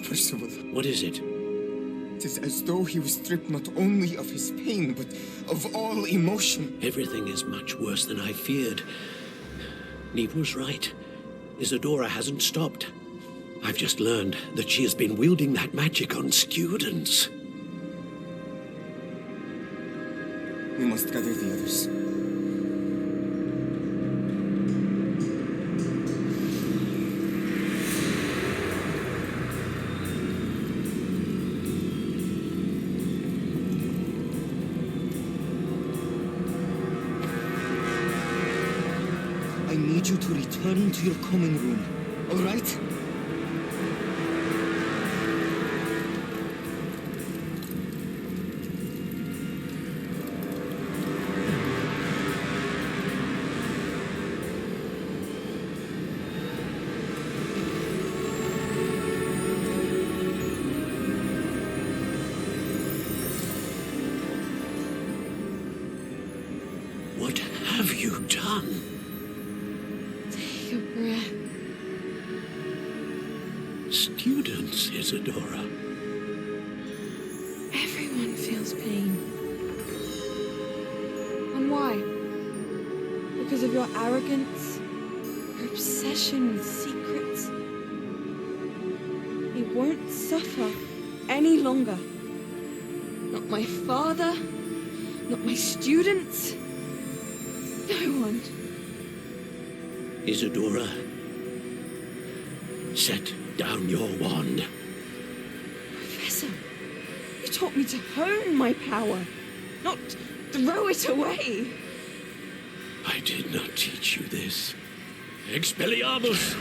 Percival. What is it? It is as though he was stripped not only of his pain, but of all emotion. Everything is much worse than I feared. Neve was right. Isadora hasn't stopped. I've just learned that she has been wielding that magic on students. We must gather the others. I need you to return to your common room, all right? What have you done? Take a breath. Students, Isadora. Everyone feels pain. And why? Because of your arrogance? Your obsession with secrets? We won't suffer any longer. Not my father, not my students, no one. Isadora, set down your wand. Professor, you taught me to hone my power, not throw it away. I did not teach you this. Expelliarmus!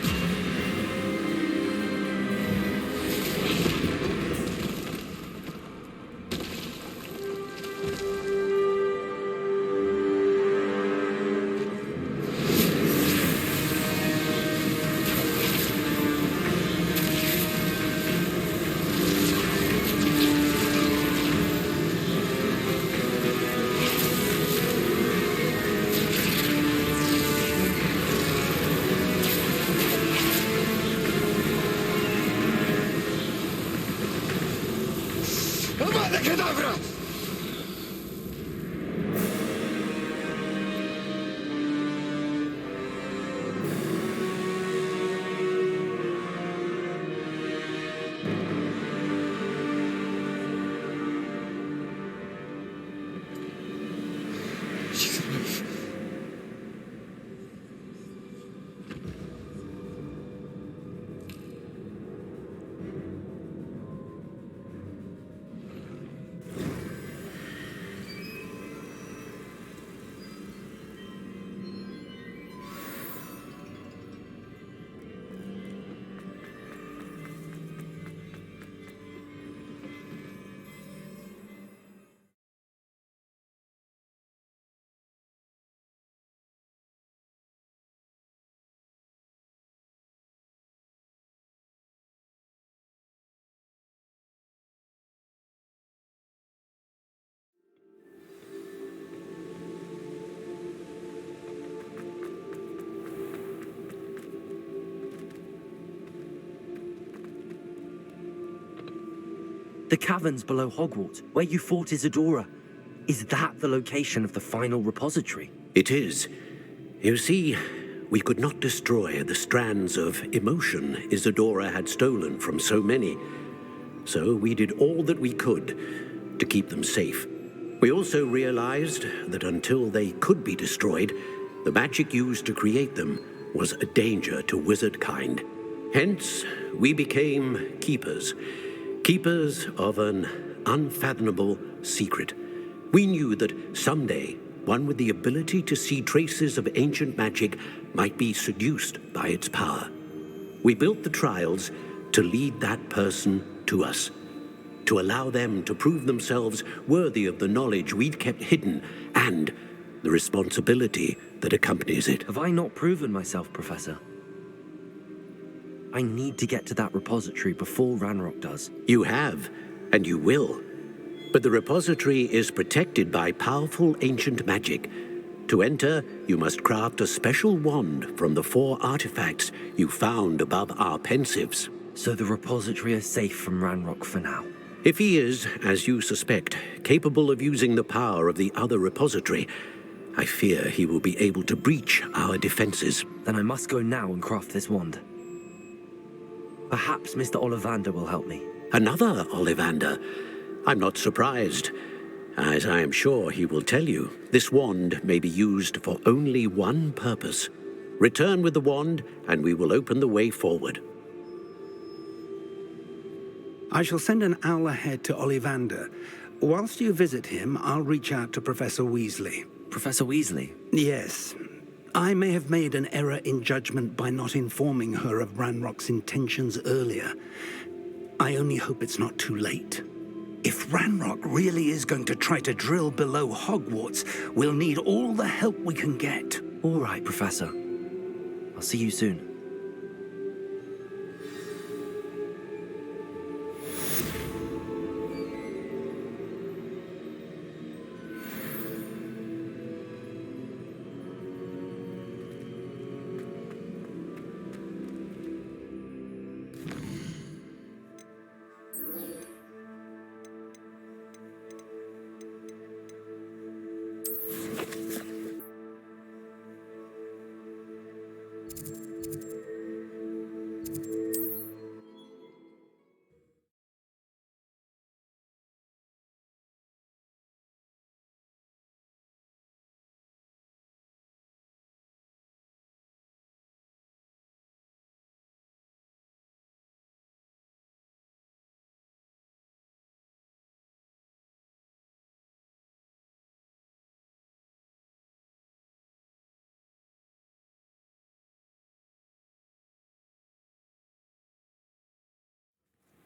The caverns below Hogwarts, where you fought Isadora. Is that the location of the final repository? It is. You see, we could not destroy the strands of emotion Isadora had stolen from so many. So we did all that we could to keep them safe. We also realized that until they could be destroyed, the magic used to create them was a danger to wizard kind. Hence, we became keepers. Keepers of an unfathomable secret. We knew that someday, one with the ability to see traces of ancient magic might be seduced by its power. We built the trials to lead that person to us, to allow them to prove themselves worthy of the knowledge we'd kept hidden and the responsibility that accompanies it. Have I not proven myself, Professor? I need to get to that repository before Ranrock does. You have, and you will. But the repository is protected by powerful ancient magic. To enter, you must craft a special wand from the 4 artifacts you found above our pensives. So the repository is safe from Ranrock for now? If he is, as you suspect, capable of using the power of the other repository, I fear he will be able to breach our defenses. Then I must go now and craft this wand. Perhaps Mr. Ollivander will help me. Another Ollivander? I'm not surprised. As I am sure he will tell you, this wand may be used for only one purpose. Return with the wand, and we will open the way forward. I shall send an owl ahead to Ollivander. Whilst you visit him, I'll reach out to Professor Weasley. Professor Weasley? Yes. I may have made an error in judgment by not informing her of Ranrock's intentions earlier. I only hope it's not too late. If Ranrock really is going to try to drill below Hogwarts, we'll need all the help we can get. All right, Professor. I'll see you soon.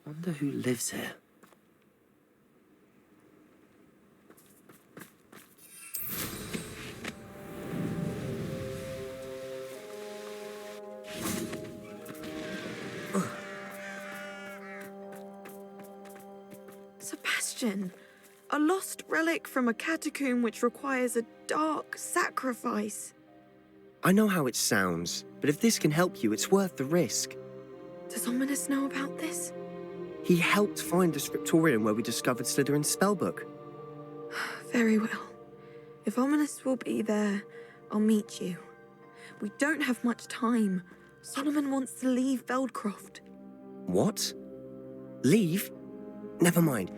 Wonder who lives here. Sebastian, a lost relic from a catacomb which requires a dark sacrifice. I know how it sounds, but if this can help you, it's worth the risk. Does Ominous know about this? He helped find the scriptorium where we discovered Slytherin's spellbook. Very well. If Ominous will be there, I'll meet you. We don't have much time. Solomon wants to leave Feldcroft. What? Leave? Never mind.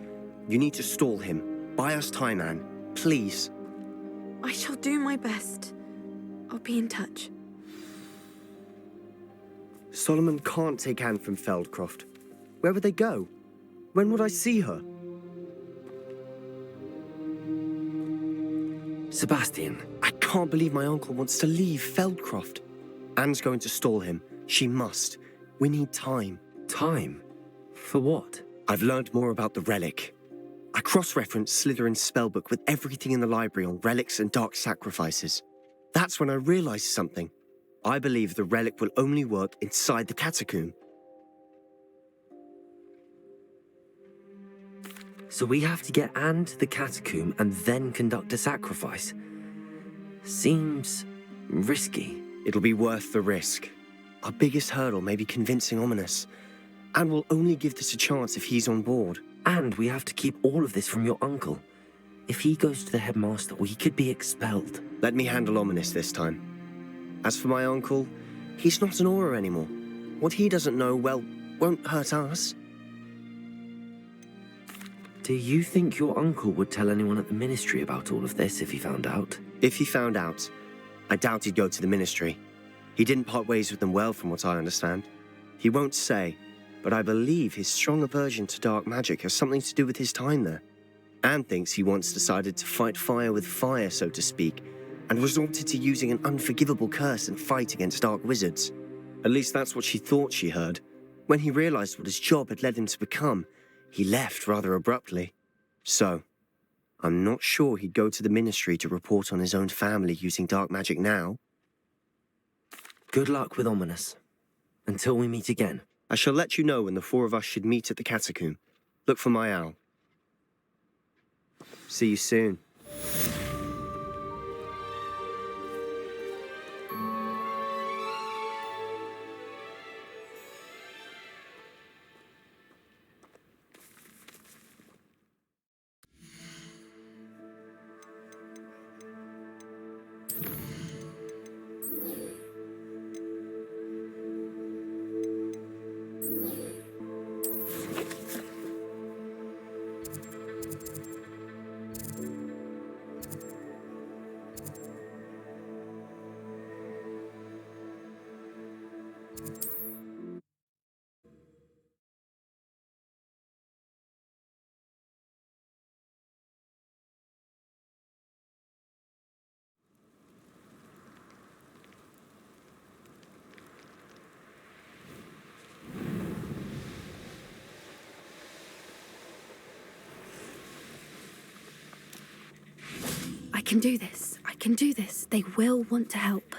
You need to stall him. Buy us time, Anne. Please. I shall do my best. I'll be in touch. Solomon can't take Anne from Feldcroft. Where would they go? When would I see her? Sebastian. I can't believe my uncle wants to leave Feldcroft. Anne's going to stall him. She must. We need time. Time? For what? I've learned more about the relic. I cross-referenced Slytherin's spellbook with everything in the library on relics and dark sacrifices. That's when I realized something. I believe the relic will only work inside the catacomb. So we have to get Anne to the catacomb and then conduct a sacrifice. Seems risky. It'll be worth the risk. Our biggest hurdle may be convincing Ominous. Anne will only give this a chance if he's on board. And we have to keep all of this from your uncle. If he goes to the headmaster, we could be expelled. Let me handle Ominous this time. As for my uncle, he's not an Auror anymore. What he doesn't know, well, won't hurt us. Do you think your uncle would tell anyone at the Ministry about all of this if he found out? If he found out, I doubt he'd go to the Ministry. He didn't part ways with them well, from what I understand. He won't say, but I believe his strong aversion to dark magic has something to do with his time there. Anne thinks he once decided to fight fire with fire, so to speak, and resorted to using an unforgivable curse and fight against dark wizards. At least that's what she thought she heard. When he realized what his job had led him to become, he left rather abruptly. So, I'm not sure he'd go to the Ministry to report on his own family using dark magic now. Good luck with Ominous. Until we meet again. I shall let you know when the four of us should meet at the catacomb. Look for my owl. See you soon. I can do this. I can do this. They will want to help.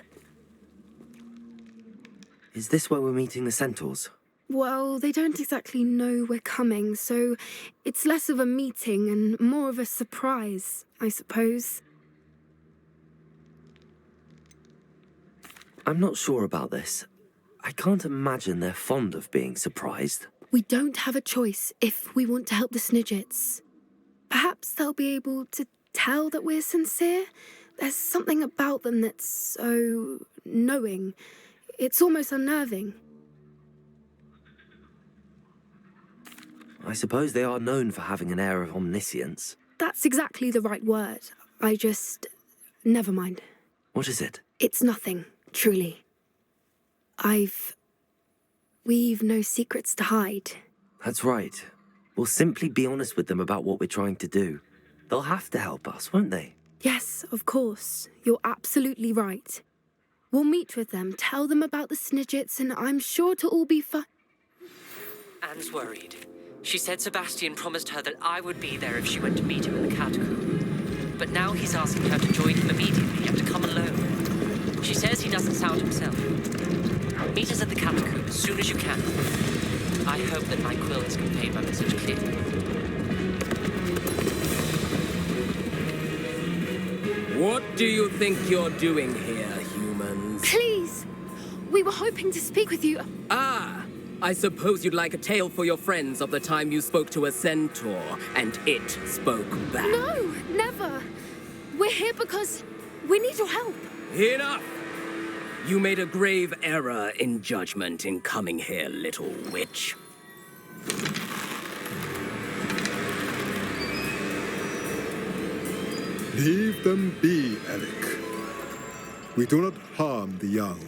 Is this where we're meeting the centaurs? Well, they don't exactly know we're coming, so it's less of a meeting and more of a surprise, I suppose. I'm not sure about this. I can't imagine they're fond of being surprised. We don't have a choice if we want to help the Snidgets. Perhaps they'll be able to tell that we're sincere. There's something about them that's so knowing. It's almost unnerving. I suppose they are known for having an air of omniscience. That's exactly the right word. Never mind. What is it? It's nothing, truly. We've no secrets to hide. That's right. We'll simply be honest with them about what we're trying to do. They'll have to help us, won't they? Yes, of course. You're absolutely right. We'll meet with them, tell them about the Snidgets, and I'm sure it'll all be fun. Anne's worried. She said Sebastian promised her that I would be there if she went to meet him in the catacomb. But now he's asking her to join him immediately and to come alone. She says he doesn't sound himself. Meet us at the catacomb as soon as you can. I hope that my quill has conveyed my message clearly. What do you think you're doing here, humans? Please! We were hoping to speak with you. Ah! I suppose you'd like a tale for your friends of the time you spoke to a centaur, and it spoke back. No, never. We're here because we need your help. Enough! You made a grave error in judgment in coming here, little witch. Leave them be, Eric. We do not harm the young.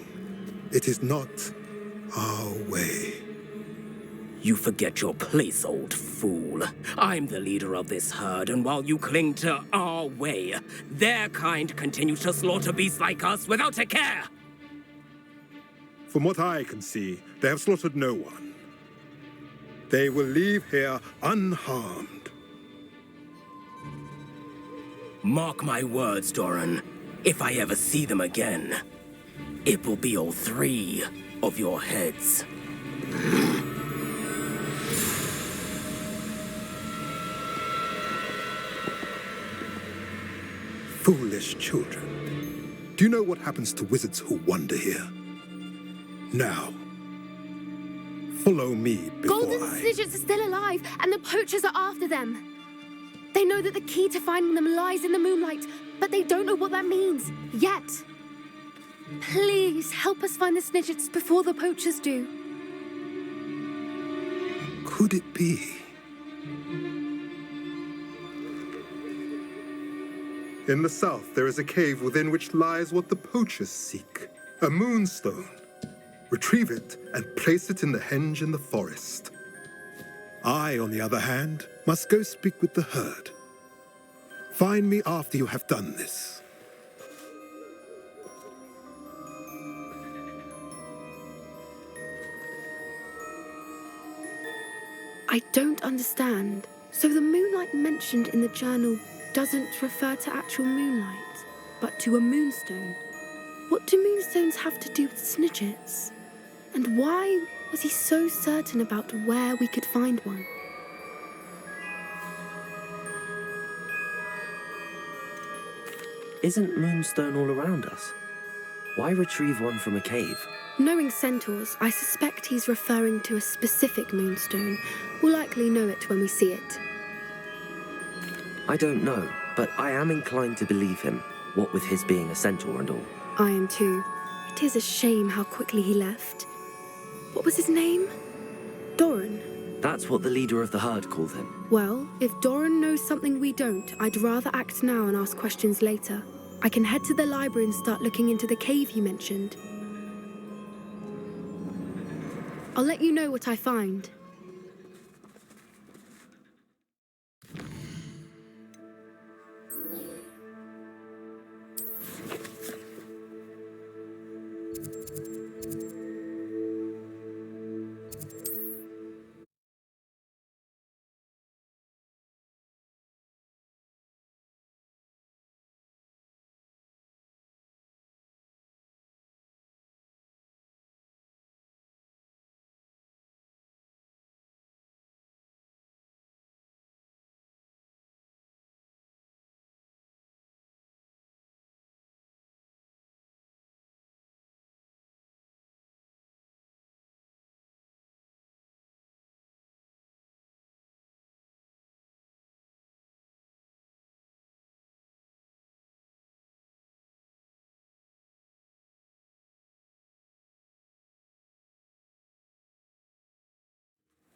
It is not our way. You forget your place, old fool. I'm the leader of this herd, and while you cling to our way, their kind continues to slaughter beasts like us without a care. From what I can see, they have slaughtered no one. They will leave here unharmed. Mark my words, Doran. If I ever see them again, it will be all three of your heads. Foolish children. Do you know what happens to wizards who wander here? Now, follow me before Golden Snidgets are still alive, and the poachers are after them. They know that the key to finding them lies in the moonlight, but they don't know what that means, yet. Please, help us find the Snidgets before the poachers do. Could it be? In the south, there is a cave within which lies what the poachers seek. A moonstone. Retrieve it and place it in the henge in the forest. I, on the other hand, must go speak with the herd. Find me after you have done this. I don't understand. So the moonlight mentioned in the journal doesn't refer to actual moonlight, but to a moonstone. What do moonstones have to do with Snidgets? And why was he so certain about where we could find one? Isn't moonstone all around us? Why retrieve one from a cave? Knowing centaurs, I suspect he's referring to a specific moonstone. We'll likely know it when we see it. I don't know, but I am inclined to believe him, what with his being a centaur and all. I am too. It is a shame how quickly he left. What was his name? Doran. That's what the leader of the herd called him. Well, if Doran knows something we don't, I'd rather act now and ask questions later. I can head to the library and start looking into the cave you mentioned. I'll let you know what I find.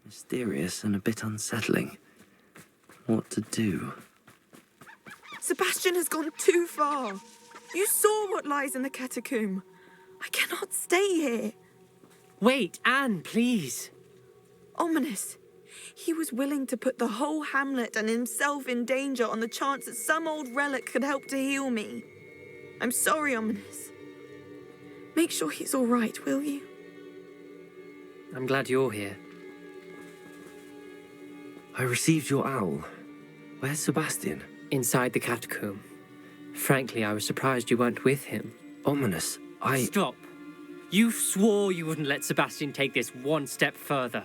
Mysterious and a bit unsettling. What to do? Sebastian has gone too far. You saw what lies in the catacomb. I cannot stay here. Wait, Anne, please. Ominous. He was willing to put the whole hamlet and himself in danger on the chance that some old relic could help to heal me. I'm sorry, Ominous. Make sure he's all right, will you? I'm glad you're here. I received your owl. Where's Sebastian? Inside the catacomb. Frankly, I was surprised you weren't with him. Ominous, Stop. You swore you wouldn't let Sebastian take this one step further.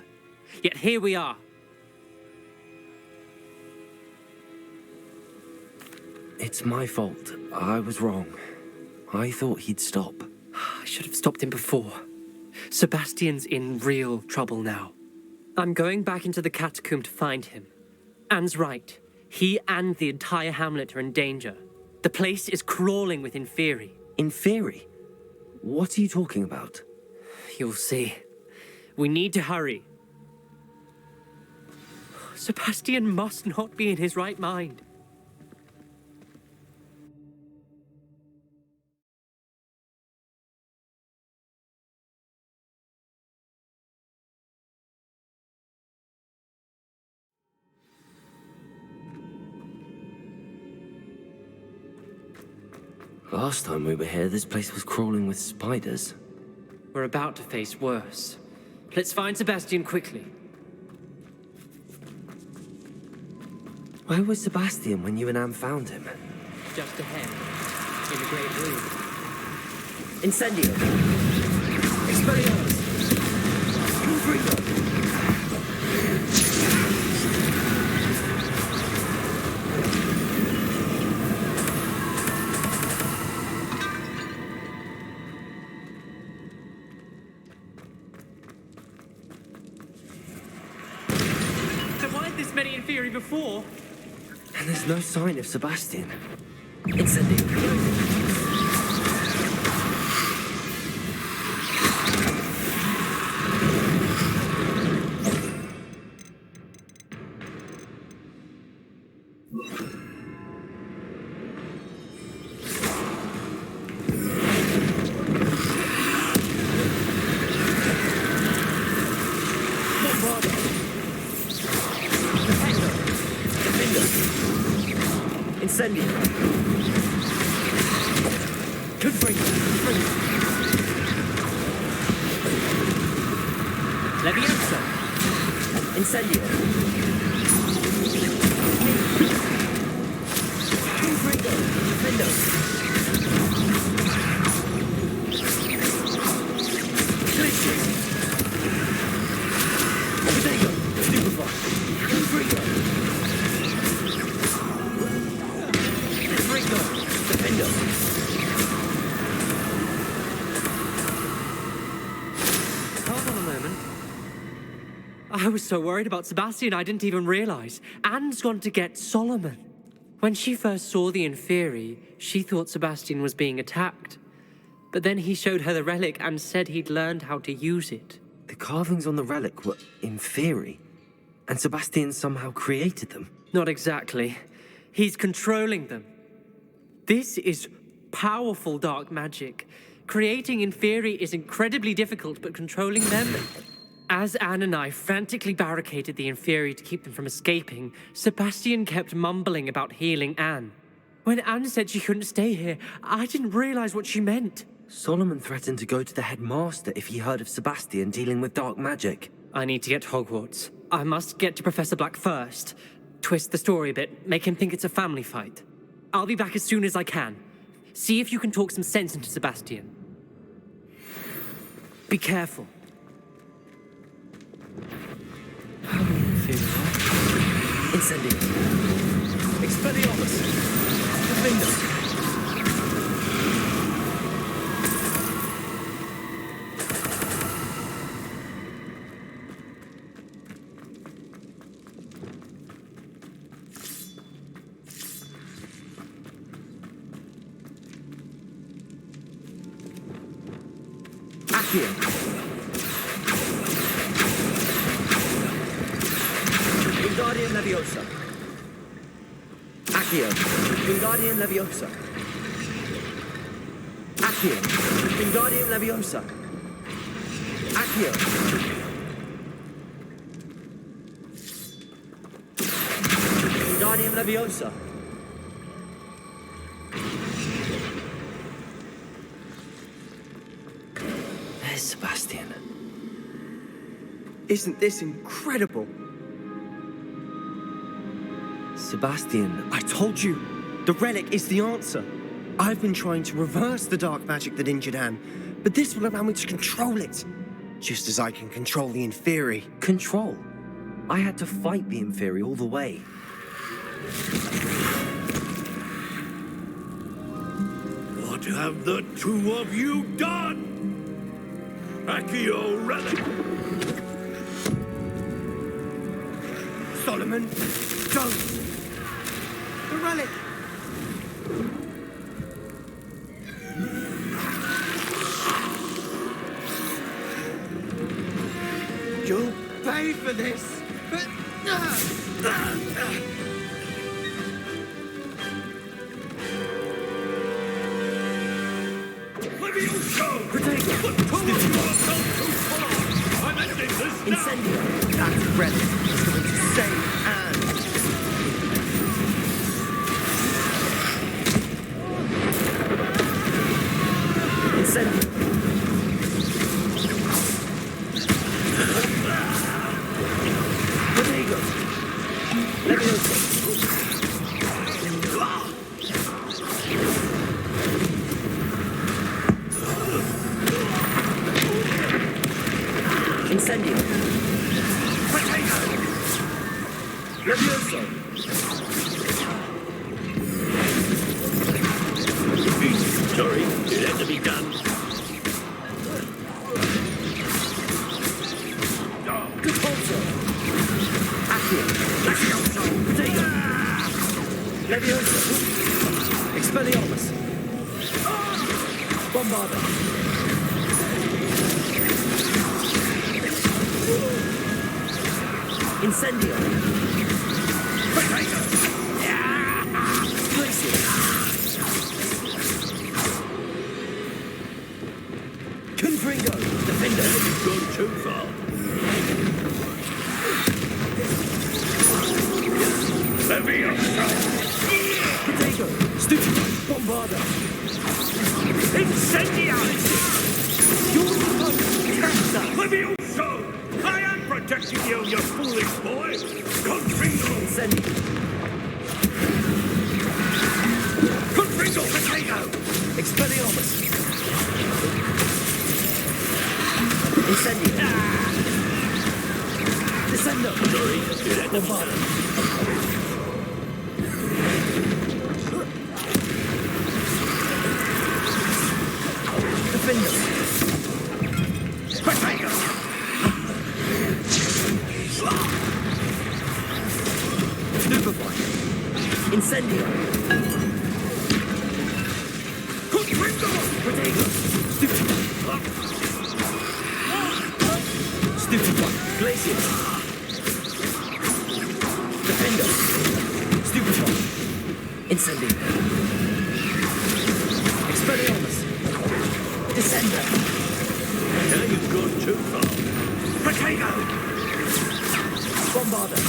Yet here we are. It's my fault. I was wrong. I thought he'd stop. I should have stopped him before. Sebastian's in real trouble now. I'm going back into the catacomb to find him. Anne's right. He and the entire hamlet are in danger. The place is crawling with Inferi. Inferi? What are you talking about? You'll see. We need to hurry. Sebastian must not be in his right mind. Last time we were here, this place was crawling with spiders. We're about to face worse. Let's find Sebastian quickly. Where was Sebastian when you and Anne found him? Just ahead, in the great room. Incendio! Expelliarmus! Confringo! Many Inferi before. And there's no sign of Sebastian. Incendio. Bombardment. Defender. Defender. Incendio. Confringo. Leviosa. Incendio. Confringo. Defendo. Glitches. Potato. Stupefy. Confringo. Confringo. Defendo. Hold on a moment. I was so worried about Sebastian, I didn't even realize. Anne's gone to get Solomon. When she first saw the Inferi, she thought Sebastian was being attacked. But then he showed her the relic and said he'd learned how to use it. The carvings on the relic were Inferi, and Sebastian somehow created them. Not exactly. He's controlling them. This is powerful dark magic. Creating Inferi is incredibly difficult, but controlling them... As Anne and I frantically barricaded the Inferi to keep them from escaping, Sebastian kept mumbling about healing Anne. When Anne said she couldn't stay here, I didn't realize what she meant. Solomon threatened to go to the headmaster if he heard of Sebastian dealing with dark magic. I need to get to Hogwarts. I must get to Professor Black first. Twist the story a bit, make him think it's a family fight. I'll be back as soon as I can. See if you can talk some sense into Sebastian. Be careful. How many Inferi are? Incendio. Expelliarmus. Defender. Accio. Wingardium Leviosa. Accio. Wingardium Leviosa. Accio. Wingardium Leviosa. Accio. Wingardium Leviosa. There's Sebastian. Isn't this incredible? Sebastian, I told you, the relic is the answer. I've been trying to reverse the dark magic that injured Anne, but this will allow me to control it. Just as I can control the Inferi. Control? I had to fight the Inferi all the way. What have the two of you done? Accio relic! Solomon, don't! The relic! You'll pay for this! I'm ending this now! Incendio! That relic is going to save Anne! Incendio! Protego! Leviosa! Incendio! Protego! Leviosa! Sorry, it had to be done. Good also! Accio! Leviosa! Protego! Leviosa! Expelliarmus! Bombarda! Incendio! Protego! Glacier! Confringo! Defender! You've gone too far. foolish boy! Confringo! Incendio! Confringo! Potato! Expelliarmus! Incendio! Descendo! Bombardo! Defendo! Potato! Stupefy! Incendio! Confringo! Potato! Stupefy! Stupefy! Glacier! Defendo! Stupefy! Incendio! Expelliarmus! Descender! Now you've gone too far. Potato! Bombarder!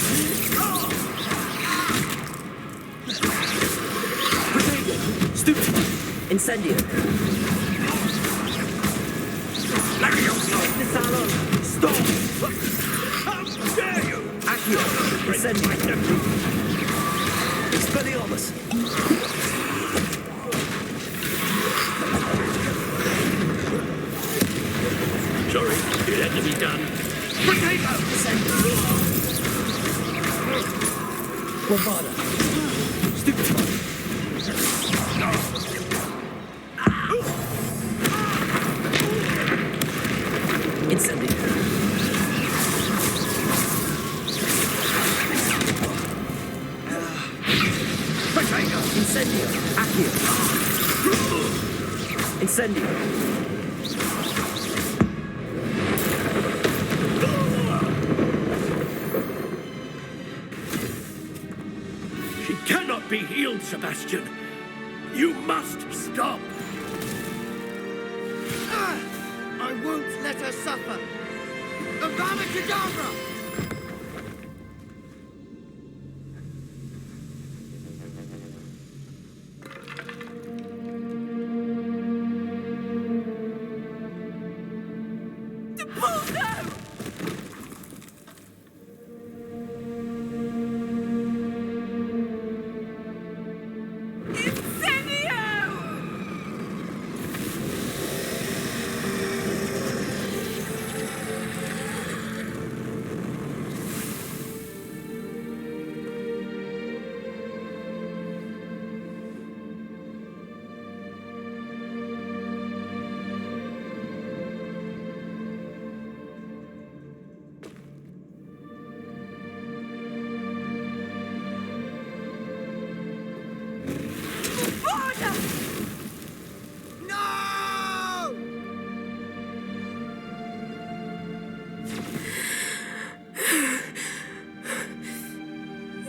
Potato! Stupefy! Incendio! Disalo! Storm! How dare you! Accio! Incendio! Expelliarmus! Sorry, it had to be done. Potato! Bombarder! Stupefy! Incendio! Potato! Incendio! Accio! Incendio! She cannot be healed, Sebastian. You must stop. I won't let her suffer. Avada Kedavra!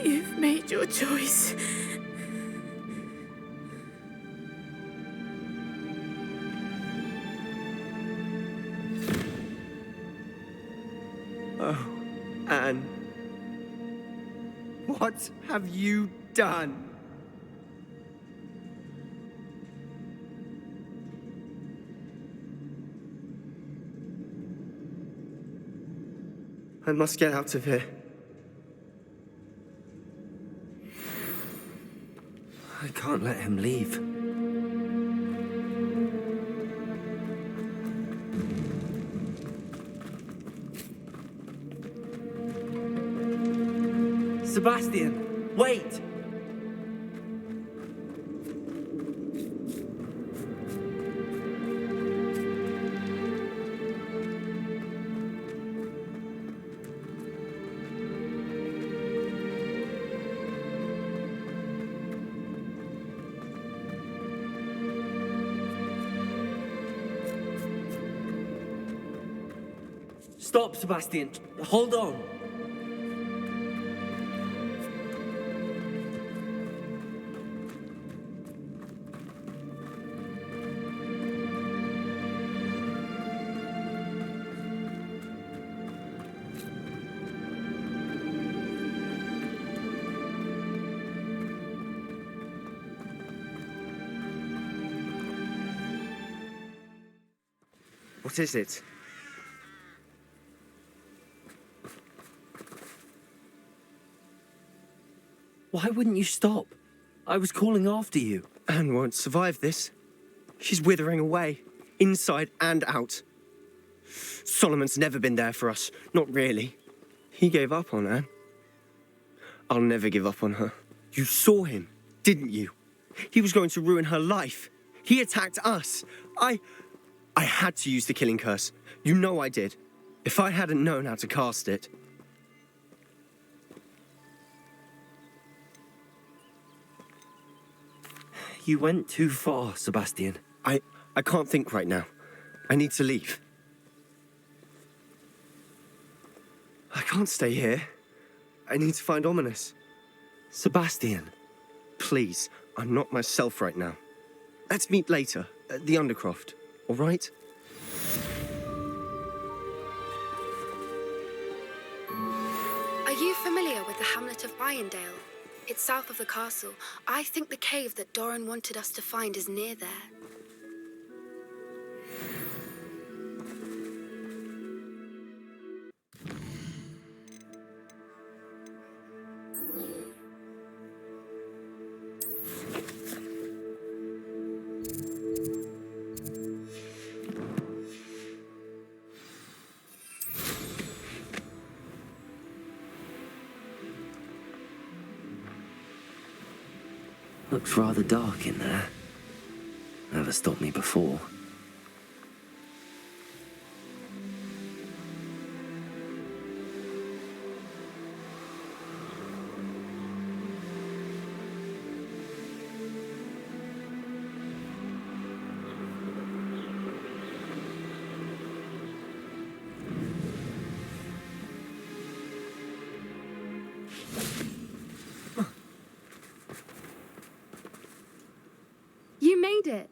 You've made your choice. Oh, Anne. What have you done? I must get out of here. I can't let him leave. Sebastian, wait! Stop, Sebastian. Hold on. What is it? Why wouldn't you stop? I was calling after you. Anne won't survive this. She's withering away, inside and out. Solomon's never been there for us, not really. He gave up on Anne. I'll never give up on her. You saw him, didn't you? He was going to ruin her life. He attacked us. I had to use the killing curse. You know I did. If I hadn't known how to cast it... You went too far, Sebastian. I can't think right now. I need to leave. I can't stay here. I need to find Ominous. Sebastian. Please, I'm not myself right now. Let's meet later, at the Undercroft, all right? Are you familiar with the hamlet of Irondale? It's south of the castle. I think the cave that Doran wanted us to find is near there. Looks rather dark in there. Never stopped me before. You made it.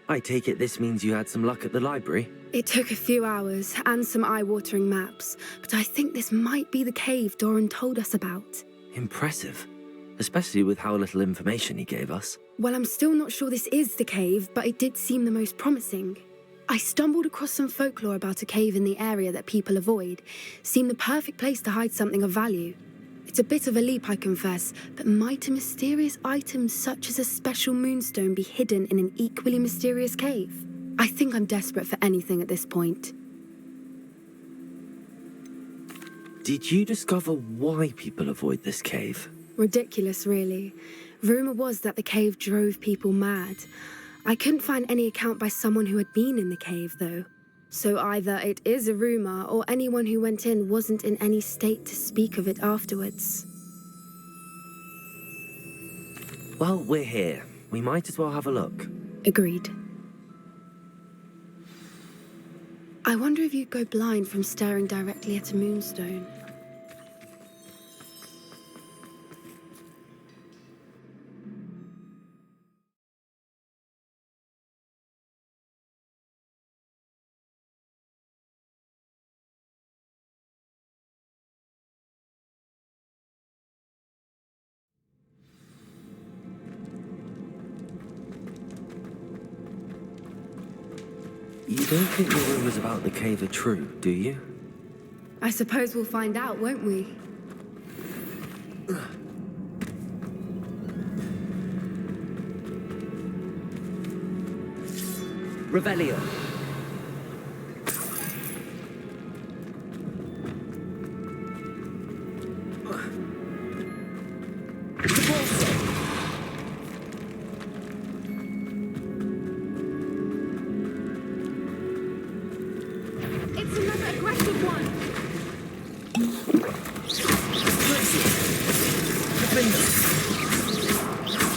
I take it this means you had some luck at the library? It took a few hours and some eye-watering maps, but I think this might be the cave Doran told us about. Impressive. Especially with how little information he gave us. Well, I'm still not sure this is the cave, but it did seem the most promising. I stumbled across some folklore about a cave in the area that people avoid. Seemed the perfect place to hide something of value. It's a bit of a leap, I confess, but might a mysterious item such as a special moonstone be hidden in an equally mysterious cave? I think I'm desperate for anything at this point. Did you discover why people avoid this cave? Ridiculous, really. Rumour was that the cave drove people mad. I couldn't find any account by someone who had been in the cave, though. So either it is a rumour, or anyone who went in wasn't in any state to speak of it afterwards. Well, we're here. We might as well have a look. Agreed. I wonder if you'd go blind from staring directly at a moonstone. You don't think the rumours about the cave are true, do you? I suppose we'll find out, won't we? Revelio. It's another aggressive one!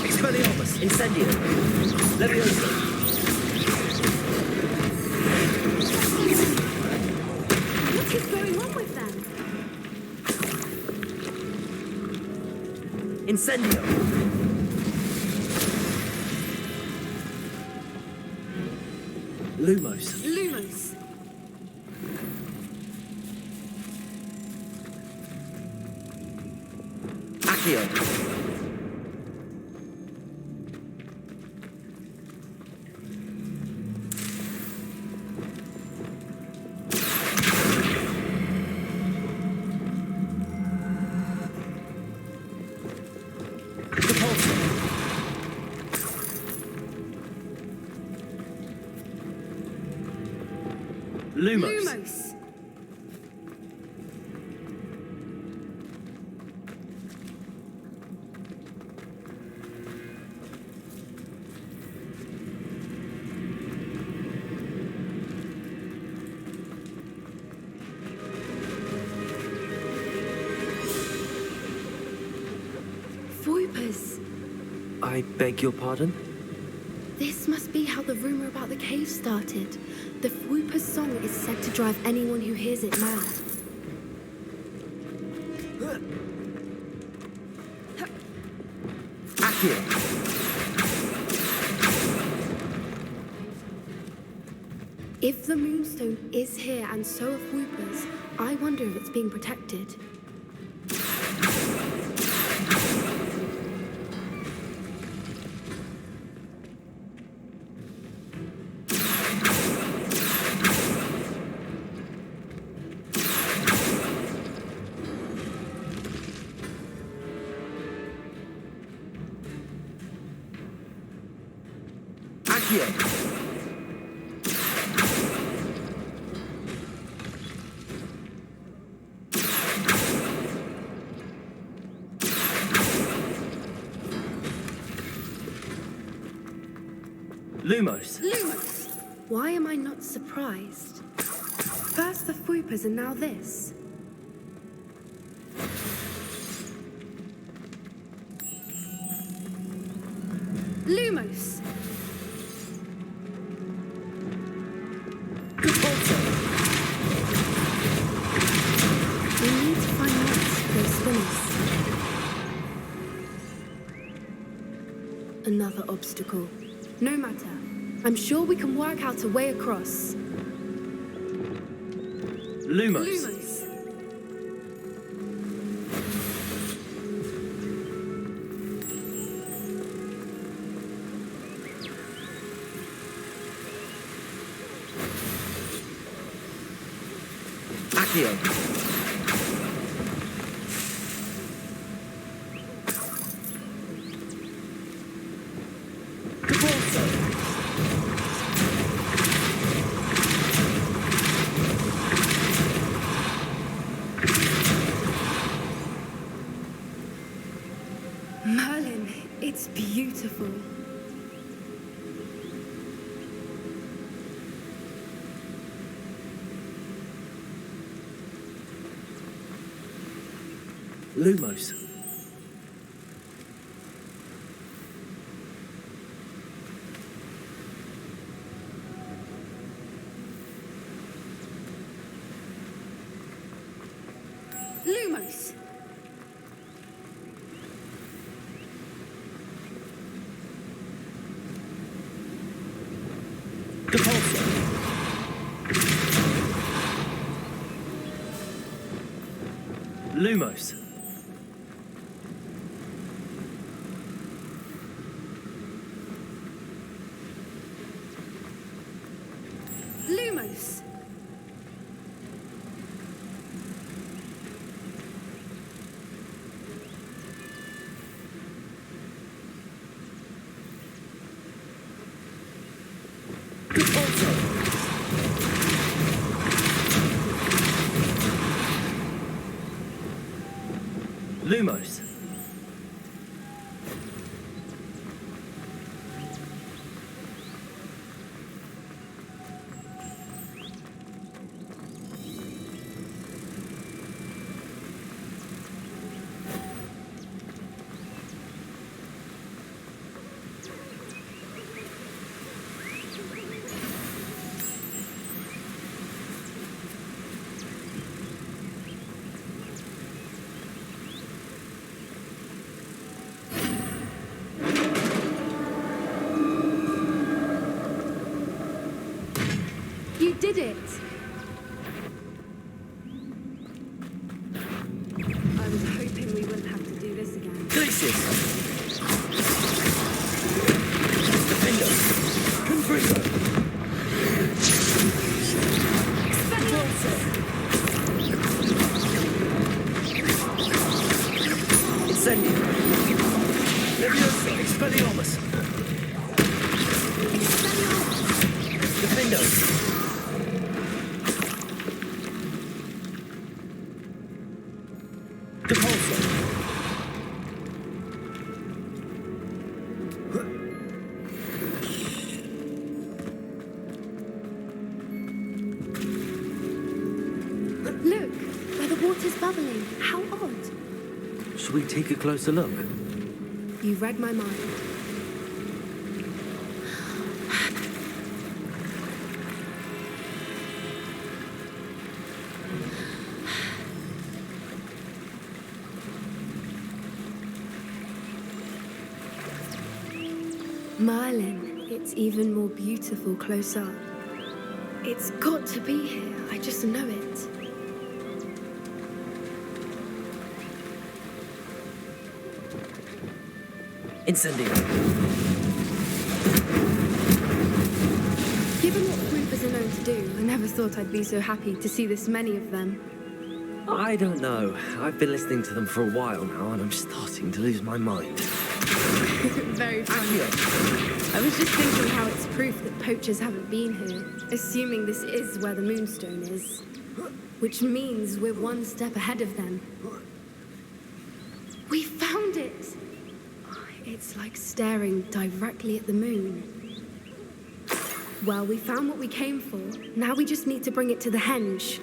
Expelliarmus, Incendio, Leviosa. What is going on with them? Incendio. Lumos. Lumos. Accio. Lumos. Lumos! Voipers! I beg your pardon? This must be how the rumor about the cave started. The Voiper's song is said to drive anyone who hears it mad. Accio! If the Moonstone is here and so are Voipers, I wonder if it's being protected. Accio! Lumos. Lumos! Why am I not surprised? First the Voipers and now this. Lumos! We need to find knots for those spinners. Another obstacle. No matter. I'm sure we can work out a way across. Lumos. Lumos. Accio! Merlin, it's beautiful. Lumos. Lumos. Lumos. Lumos. Lumos. You did it! I was hoping we wouldn't have to do this again. Glacius! Defender! Confringo! Incendio! Leviosa! Expelliarmus! Defendo! water's bubbling. How odd. Should we take a closer look? You read my mind. Merlin, it's even more beautiful close up. It's got to be here. I just know it. Incendio. Given what creepers are known to do, I never thought I'd be so happy to see this many of them. I don't know. I've been listening to them for a while now, and I'm starting to lose my mind. Very funny. I was just thinking how it's proof that poachers haven't been here, assuming this is where the Moonstone is. Which means we're one step ahead of them. We found it! It's like staring directly at the moon. Well, we found what we came for. Now we just need to bring it to the henge.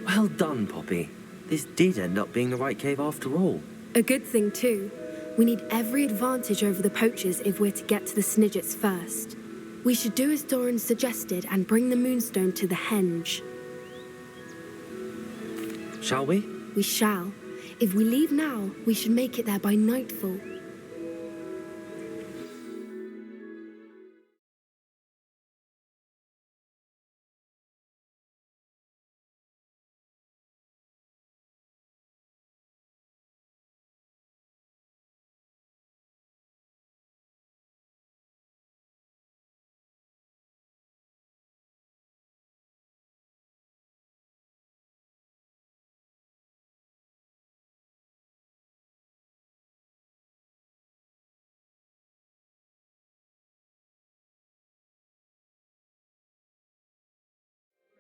Well done, Poppy. This did end up being the right cave after all. A good thing, too. We need every advantage over the poachers if we're to get to the Snidgets first. We should do as Doran suggested and bring the Moonstone to the henge. Shall we? We shall. If we leave now, we should make it there by nightfall.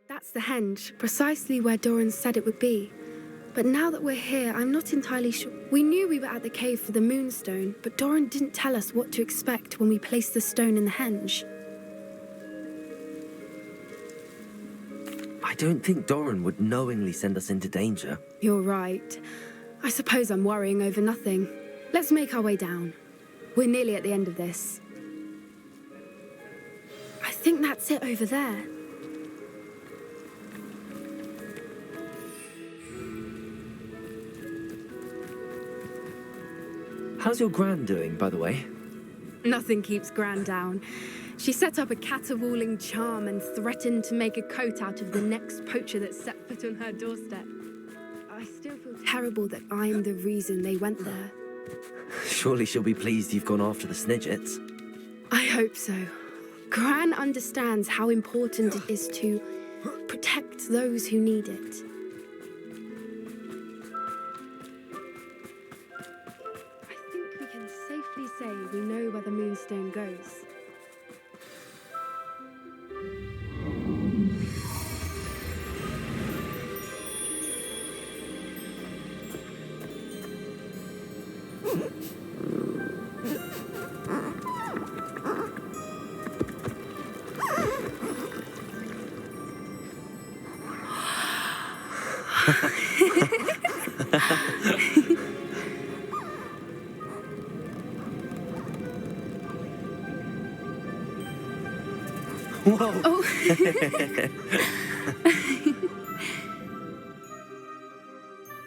That's the henge, precisely where Doran said it would be. But now that we're here, I'm not entirely sure. We knew we were at the cave for the Moonstone, but Doran didn't tell us what to expect when we placed the stone in the henge. I don't think Doran would knowingly send us into danger. You're right. I suppose I'm worrying over nothing. Let's make our way down. We're nearly at the end of this. I think that's it over there. How's your Gran doing, by the way? Nothing keeps Gran down. She set up a caterwauling charm and threatened to make a coat out of the next poacher that set foot on her doorstep. I still feel terrible that I'm the reason they went there. Surely she'll be pleased you've gone after the Snidgets. I hope so. Gran understands how important it is to protect those who need it. Safely say we know where the Moonstone goes. Whoa! Oh.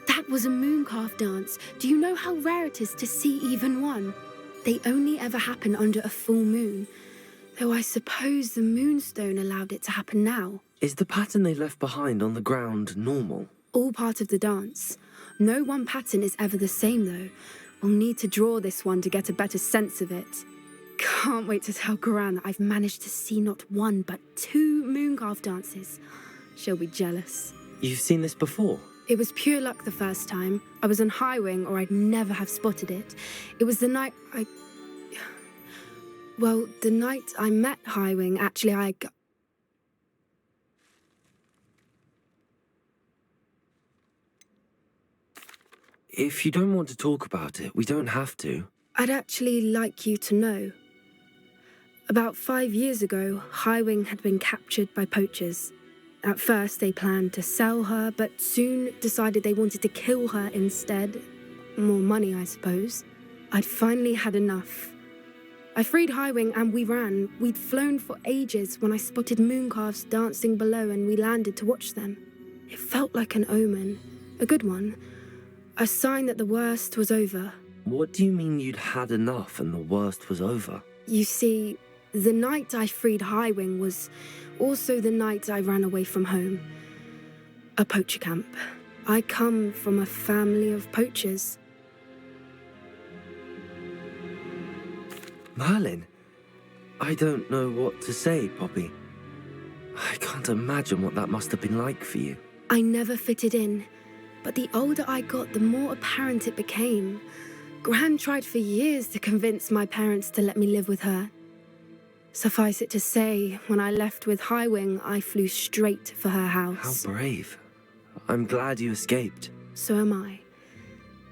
That was a mooncalf dance. Do you know how rare it is to see even one? They only ever happen under a full moon. Though I suppose the Moonstone allowed it to happen now. Is the pattern they left behind on the ground normal? All part of the dance. No one pattern is ever the same, though. We'll need to draw this one to get a better sense of it. Can't wait to tell Gran that I've managed to see not one, but 2 mooncalf dances. She'll be jealous. You've seen this before? It was pure luck the first time. I was on Highwing, or I'd never have spotted it. It was the night Well, the night I met Highwing, actually, If you don't want to talk about it, we don't have to. I'd actually like you to know. About 5 years ago, Highwing had been captured by poachers. At first, they planned to sell her, but soon decided they wanted to kill her instead. More money, I suppose. I'd finally had enough. I freed Highwing and we ran. We'd flown for ages when I spotted mooncalves dancing below and we landed to watch them. It felt like an omen. A good one. A sign that the worst was over. What do you mean you'd had enough and the worst was over? You see, the night I freed Highwing was also the night I ran away from home. A poacher camp. I come from a family of poachers. Merlin? I don't know what to say, Poppy. I can't imagine what that must have been like for you. I never fitted in, but the older I got, the more apparent it became. Gran tried for years to convince my parents to let me live with her. Suffice it to say, when I left with Highwing, I flew straight for her house. How brave. I'm glad you escaped. So am I.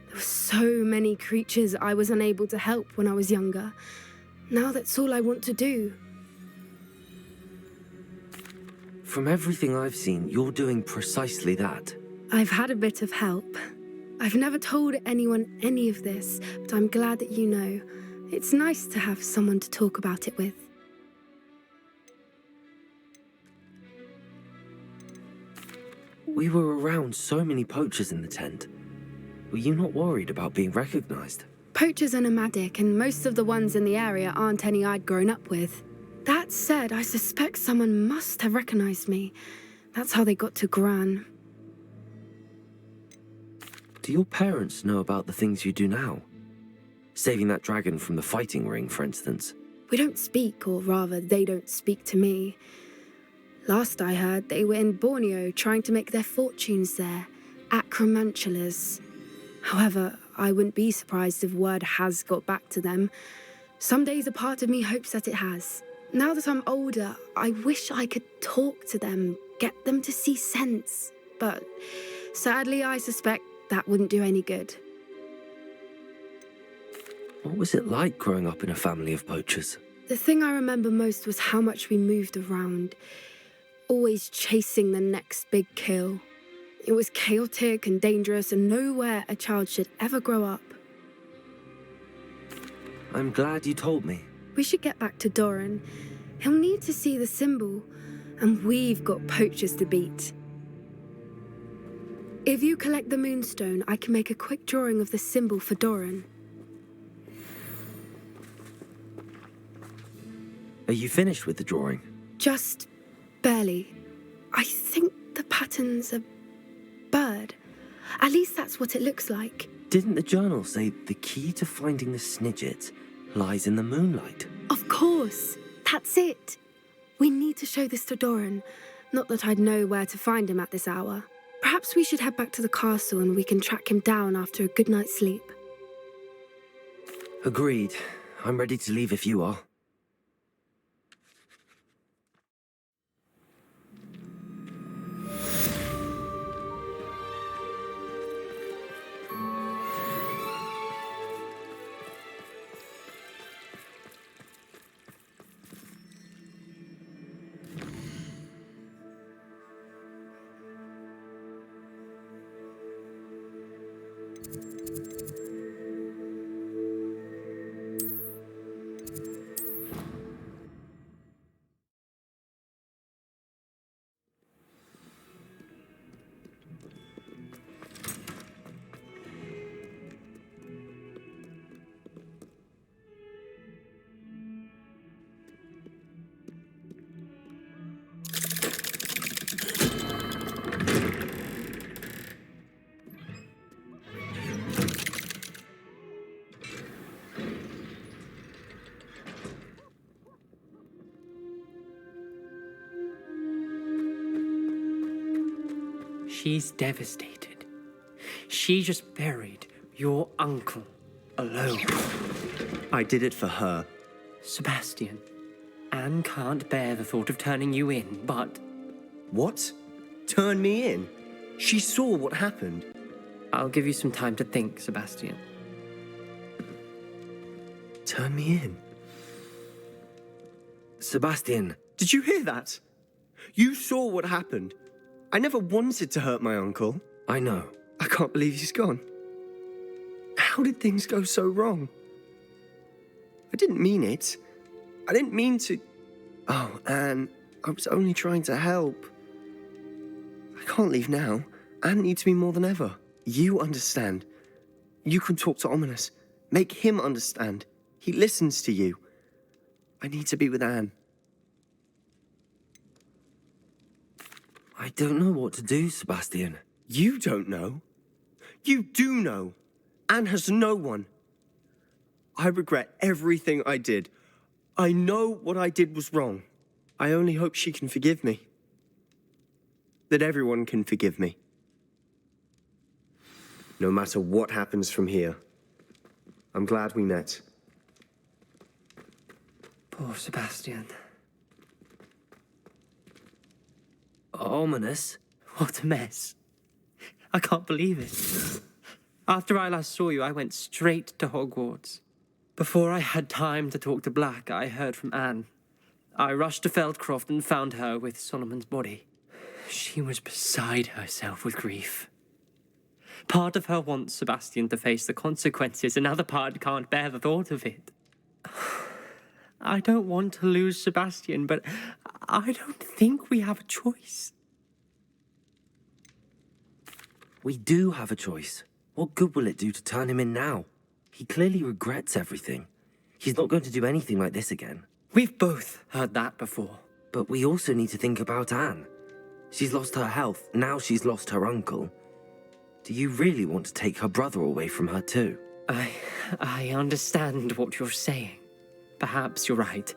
There were so many creatures I was unable to help when I was younger. Now that's all I want to do. From everything I've seen, you're doing precisely that. I've had a bit of help. I've never told anyone any of this, but I'm glad that you know. It's nice to have someone to talk about it with. We were around so many poachers in the tent. Were you not worried about being recognized? Poachers are nomadic, and most of the ones in the area aren't any I'd grown up with. That said, I suspect someone must have recognized me. That's how they got to Gran. Do your parents know about the things you do now? Saving that dragon from the fighting ring, for instance. We don't speak, or rather, they don't speak to me. Last I heard, they were in Borneo trying to make their fortunes there, acromantulas. However, I wouldn't be surprised if word has got back to them. Some days a part of me hopes that it has. Now that I'm older, I wish I could talk to them, get them to see sense. But sadly, I suspect that wouldn't do any good. What was it like growing up in a family of poachers? The thing I remember most was how much we moved around, always chasing the next big kill. It was chaotic and dangerous, and nowhere a child should ever grow up. I'm glad you told me. We should get back to Doran. He'll need to see the symbol, and we've got poachers to beat. If you collect the moonstone, I can make a quick drawing of the symbol for Doran. Are you finished with the drawing? Just barely. I think the pattern's a bird. At least that's what it looks like. Didn't the journal say the key to finding the Snidget lies in the moonlight? Of course. That's it. We need to show this to Doran. Not that I'd know where to find him at this hour. Perhaps we should head back to the castle and we can track him down after a good night's sleep. Agreed. I'm ready to leave if you are. She's devastated. She just buried your uncle alone. I did it for her. Sebastian, Anne can't bear the thought of turning you in, but... What? Turn me in? She saw what happened. I'll give you some time to think, Sebastian. Turn me in? Sebastian. Did you hear that? You saw what happened. I never wanted to hurt my uncle. I know. I can't believe he's gone. How did things go so wrong? I didn't mean it. I didn't mean to... Oh, Anne, I was only trying to help. I can't leave now. Anne needs me more than ever. You understand. You can talk to Ominous. Make him understand. He listens to you. I need to be with Anne. I don't know what to do, Sebastian. You don't know. You do know. Anne has no one. I regret everything I did. I know what I did was wrong. I only hope she can forgive me. That everyone can forgive me. No matter what happens from here. I'm glad we met. Poor Sebastian. Ominous? What a mess. I can't believe it. After I last saw you, I went straight to Hogwarts. Before I had time to talk to Black, I heard from Anne. I rushed to Feldcroft and found her with Solomon's body. She was beside herself with grief. Part of her wants Sebastian to face the consequences, another part can't bear the thought of it. I don't want to lose Sebastian, but I don't think we have a choice. We do have a choice. What good will it do to turn him in now? He clearly regrets everything. He's not going to do anything like this again. We've both heard that before. But we also need to think about Anne. She's lost her health, now she's lost her uncle. Do you really want to take her brother away from her too? I understand what you're saying. Perhaps you're right.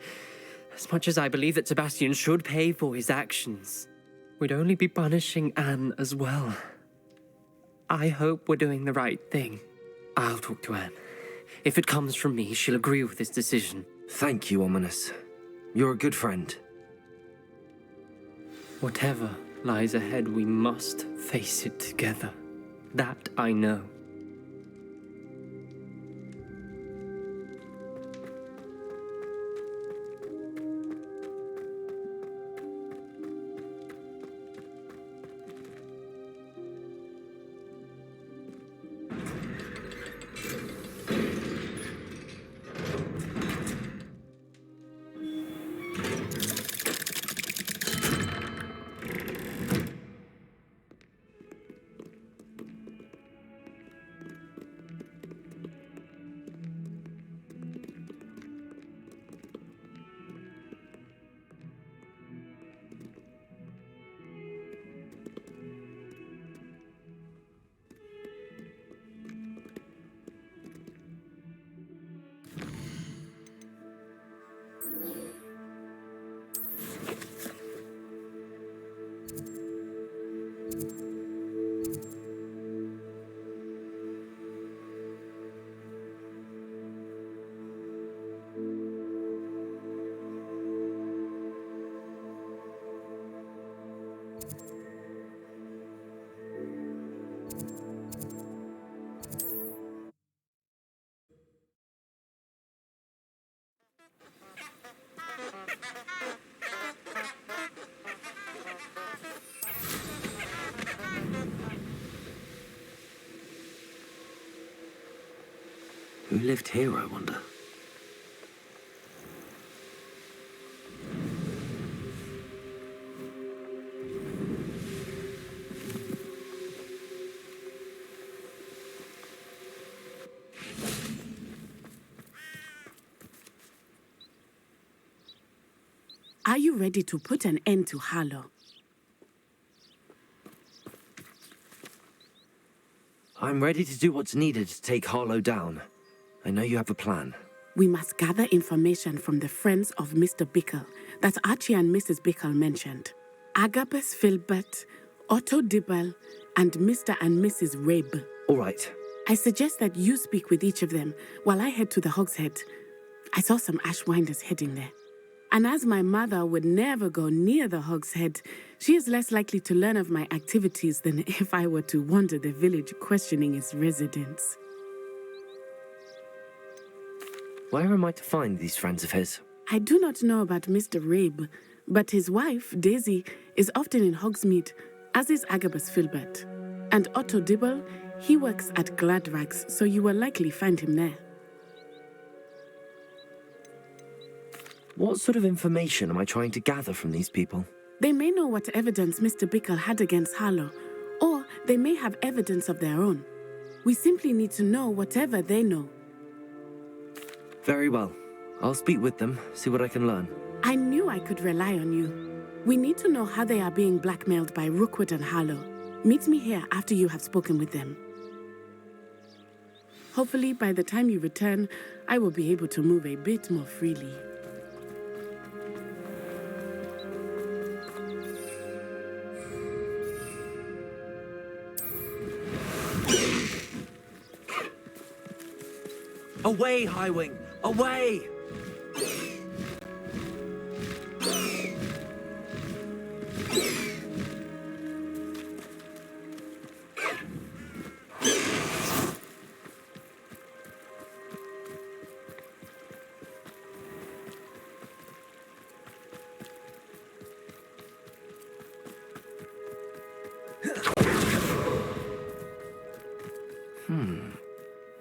As much as I believe that Sebastian should pay for his actions, we'd only be punishing Anne as well. I hope we're doing the right thing. I'll talk to Anne. If it comes from me, she'll agree with this decision. Thank you, Ominous. You're a good friend. Whatever lies ahead, we must face it together. That I know. Who lived here, I wonder? Are you ready to put an end to Harlow? I'm ready to do what's needed to take Harlow down. I know you have a plan. We must gather information from the friends of Mr. Bickle that Archie and Mrs. Bickle mentioned. Agabus Filbert, Otto Dibble, and Mr. and Mrs. Rabe. All right. I suggest that you speak with each of them while I head to the Hogshead. I saw some Ashwinders heading there. And as my mother would never go near the Hogshead, she is less likely to learn of my activities than if I were to wander the village questioning its residents. Where am I to find these friends of his? I do not know about Mr. Rabe, But his wife, Daisy, is often in Hogsmeade, as is Agabus Filbert. And Otto Dibble, he works at Gladrags, so you will likely find him there. What sort of information am I trying to gather from these people? They may know what evidence Mr. Bickle had against Harlow, or they may have evidence of their own. We simply need to know whatever they know. Very well. I'll speak with them, see what I can learn. I knew I could rely on you. We need to know how they are being blackmailed by Rookwood and Harlow. Meet me here after you have spoken with them. Hopefully, by the time you return, I will be able to move a bit more freely. Away, Highwing! Away!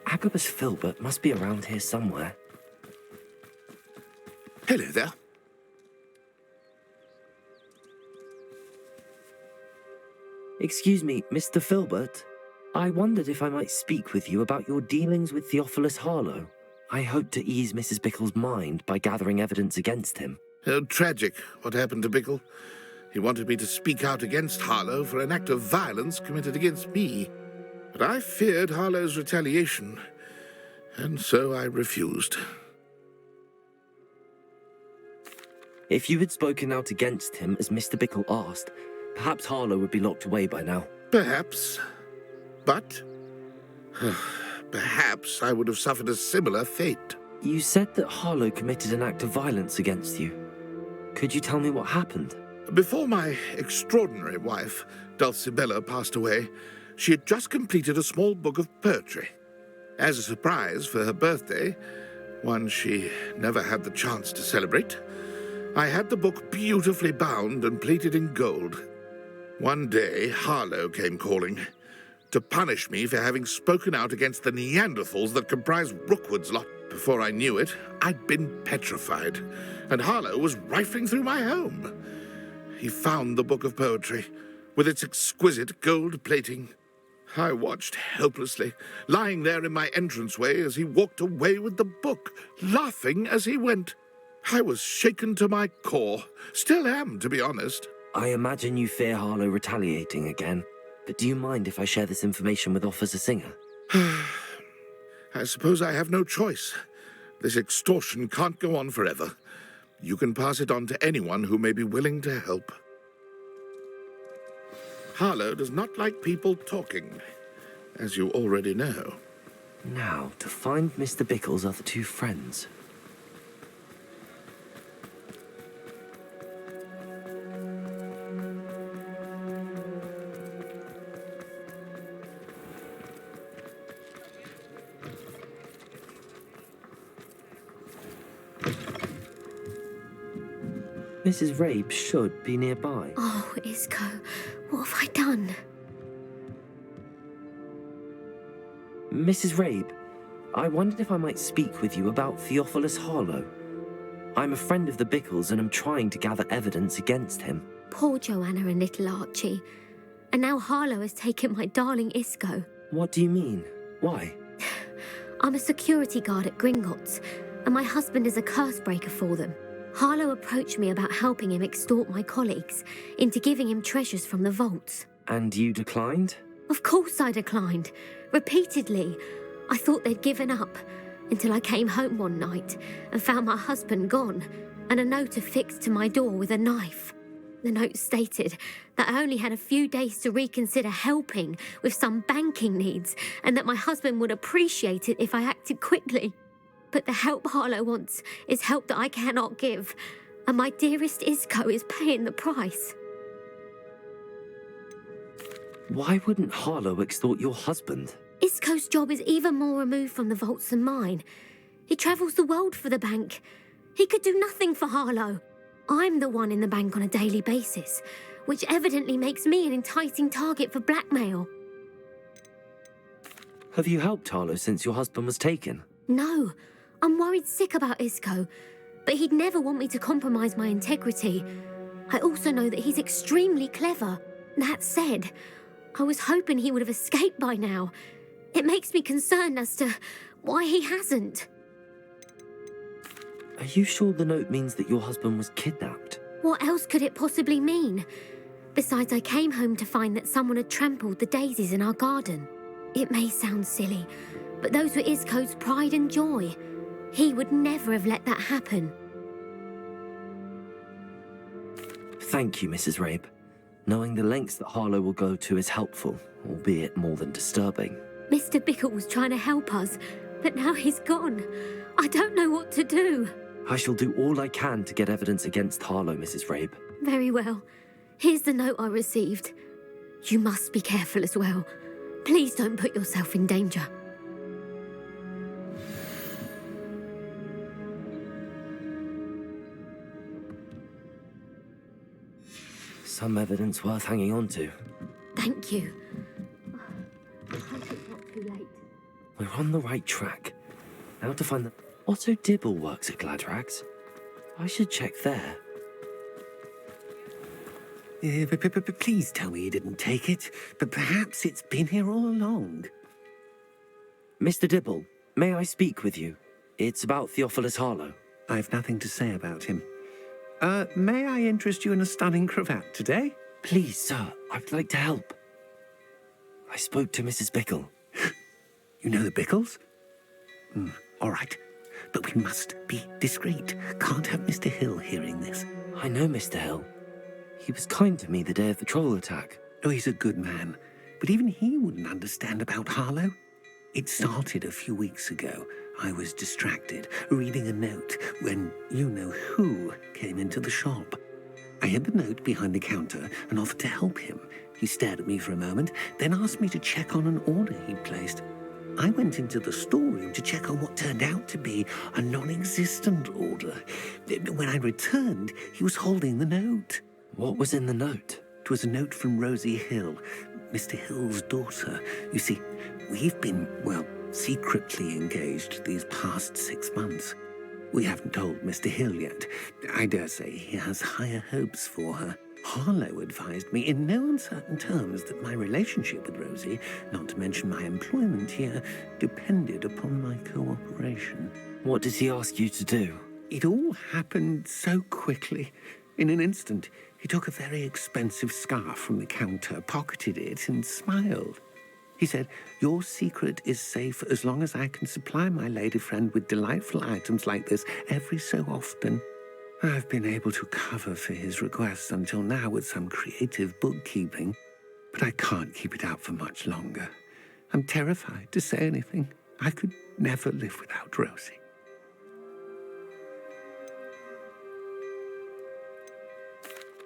Agabus Filbert must be around here somewhere. Hello there. Excuse me, Mr. Filbert. I wondered if I might speak with you about your dealings with Theophilus Harlow. I hope to ease Mrs. Bickle's mind by gathering evidence against him. Oh, tragic what happened to Bickle. He wanted me to speak out against Harlow for an act of violence committed against me. But I feared Harlow's retaliation, and so I refused. If you had spoken out against him as Mr. Bickle asked, perhaps Harlow would be locked away by now. Perhaps. But perhaps I would have suffered a similar fate. You said that Harlow committed an act of violence against you. Could you tell me what happened? Before my extraordinary wife, Dulcibella, passed away, she had just completed a small book of poetry. As a surprise for her birthday, one she never had the chance to celebrate, I had the book beautifully bound and plated in gold. One day, Harlow came calling to punish me for having spoken out against the Neanderthals that comprise Rookwood's lot. Before I knew it, I'd been petrified, and Harlow was rifling through my home. He found the book of poetry, with its exquisite gold plating. I watched helplessly, lying there in my entranceway as he walked away with the book, laughing as he went. I was shaken to my core. Still am, to be honest. I imagine you fear Harlow retaliating again, but do you mind if I share this information with Officer Singer? I suppose I have no choice. This extortion can't go on forever. You can pass it on to anyone who may be willing to help. Harlow does not like people talking, as you already know. Now, to find Mr. Bickle's other two friends. Mrs. Rabe should be nearby. Oh, Isco, what have I done? Mrs. Rabe, I wondered if I might speak with you about Theophilus Harlow. I'm a friend of the Bickles and am trying to gather evidence against him. Poor Joanna and little Archie. And now Harlow has taken my darling Isco. What do you mean? Why? I'm a security guard at Gringotts, and my husband is a curse breaker for them. Harlow approached me about helping him extort my colleagues into giving him treasures from the vaults. And you declined? Of course I declined. Repeatedly. I thought they'd given up, until I came home one night and found my husband gone, and a note affixed to my door with a knife. The note stated that I only had a few days to reconsider helping with some banking needs, and that my husband would appreciate it if I acted quickly. But the help Harlow wants is help that I cannot give, and my dearest Isco is paying the price. Why wouldn't Harlow extort your husband? Isco's job is even more removed from the vaults than mine. He travels the world for the bank. He could do nothing for Harlow. I'm the one in the bank on a daily basis, which evidently makes me an enticing target for blackmail. Have you helped Harlow since your husband was taken? No, I'm worried sick about Isco, but he'd never want me to compromise my integrity. I also know that he's extremely clever. That said, I was hoping he would have escaped by now. It makes me concerned as to why he hasn't. Are you sure the note means that your husband was kidnapped? What else could it possibly mean? Besides, I came home to find that someone had trampled the daisies in our garden. It may sound silly, but those were Isco's pride and joy. He would never have let that happen. Thank you, Mrs. Rabe. Knowing the lengths that Harlow will go to is helpful, albeit more than disturbing. Mr. Bickle was trying to help us, but now he's gone. I don't know what to do. I shall do all I can to get evidence against Harlow, Mrs. Rabe. Very well. Here's the note I received. You must be careful as well. Please don't put yourself in danger. Some evidence worth hanging on to. Thank you. I hope it's not too late. We're on the right track. Now to find the... Otto Dibble works at Gladrags. I should check there. Please tell me you didn't take it, but perhaps it's been here all along. Mr. Dibble, may I speak with you? It's about Theophilus Harlow. I've nothing to say about him. May I interest you in a stunning cravat today? Please, sir, I'd like to help. I spoke to Mrs. Bickle. You know the Bickles? All right, but we must be discreet. Can't have Mr. Hill hearing this. I know Mr. Hill. He was kind to me the day of the troll attack. Oh, he's a good man, but even he wouldn't understand about Harlow. It started a few weeks ago. I was distracted, reading a note, when you-know-who came into the shop. I hid the note behind the counter and offered to help him. He stared at me for a moment, then asked me to check on an order he'd placed. I went into the storeroom to check on what turned out to be a non-existent order. When I returned, he was holding the note. What was in the note? It was a note from Rosie Hill, Mr. Hill's daughter. You see, we've been, secretly engaged these past 6 months. We haven't told Mr. Hill yet. I dare say he has higher hopes for her. Harlow advised me in no uncertain terms that my relationship with Rosie, not to mention my employment here, depended upon my cooperation. What did he ask you to do? It all happened so quickly. In an instant, he took a very expensive scarf from the counter, pocketed it, and smiled. He said, "Your secret is safe as long as I can supply my lady friend with delightful items like this every so often." I've been able to cover for his requests until now with some creative bookkeeping, but I can't keep it out for much longer. I'm terrified to say anything. I could never live without Rosie.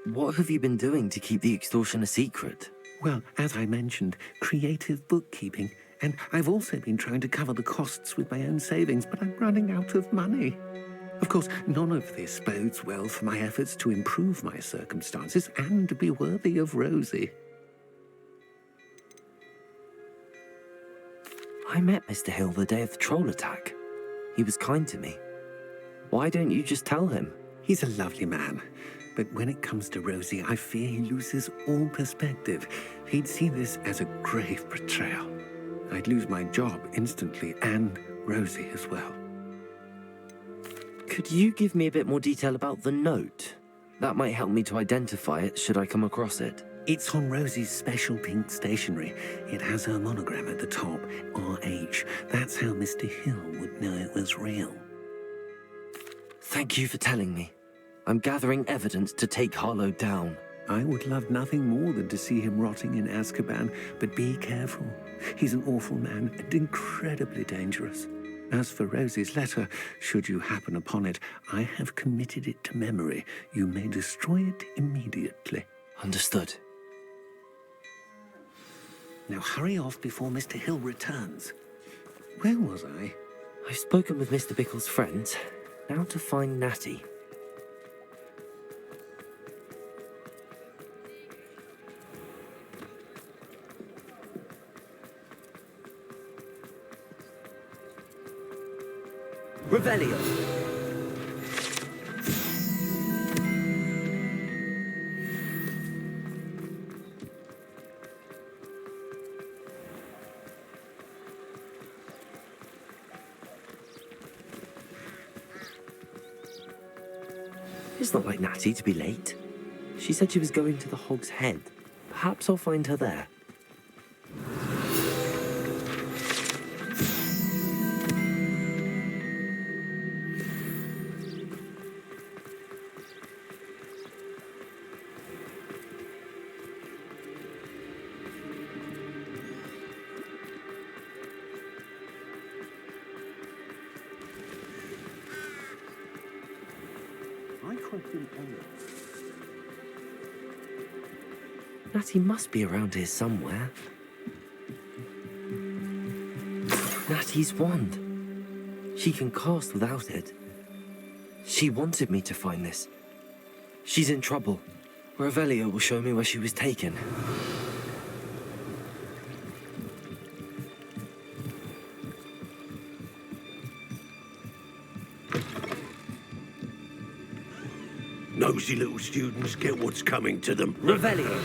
What have you been doing to keep the extortion a secret? Well, as I mentioned, creative bookkeeping. And I've also been trying to cover the costs with my own savings, but I'm running out of money. Of course, none of this bodes well for my efforts to improve my circumstances and to be worthy of Rosie. I met Mr. Hill the day of the troll attack. He was kind to me. Why don't you just tell him? He's a lovely man. But when it comes to Rosie, I fear he loses all perspective. He'd see this as a grave betrayal. I'd lose my job instantly, and Rosie as well. Could you give me a bit more detail about the note? That might help me to identify it should I come across it. It's on Rosie's special pink stationery. It has her monogram at the top, RH. That's how Mr. Hill would know it was real. Thank you for telling me. I'm gathering evidence to take Harlow down. I would love nothing more than to see him rotting in Azkaban, but be careful. He's an awful man and incredibly dangerous. As for Rosie's letter, should you happen upon it, I have committed it to memory. You may destroy it immediately. Understood. Now hurry off before Mr. Hill returns. Where was I? I've spoken with Mr. Bickle's friends. Now to find Natty. Revelio. It's not like Natty to be late. She said she was going to the Hog's Head. Perhaps I'll find her there. Natty must be around here somewhere. Natty's wand. She can cast without it. She wanted me to find this. She's in trouble. Revelio will show me where she was taken. Nosy little students get what's coming to them. Revelio.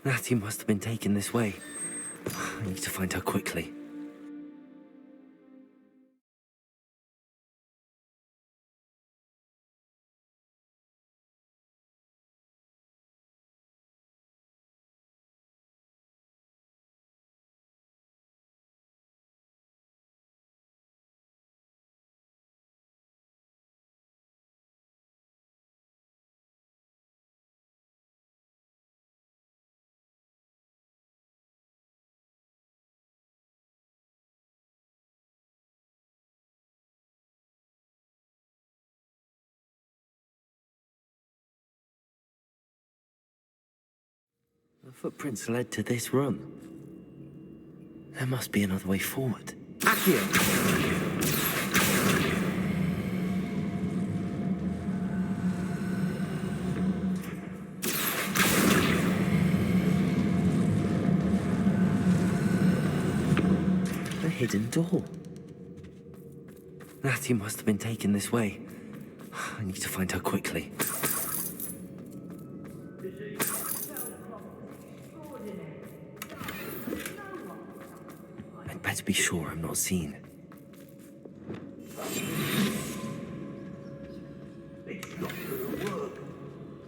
Natty must have been taken this way. I need to find her quickly. The footprints led to this room. There must be another way forward. Accio! A hidden door. Natty must have been taken this way. I need to find her quickly. Better be sure I'm not seen. It's not gonna work.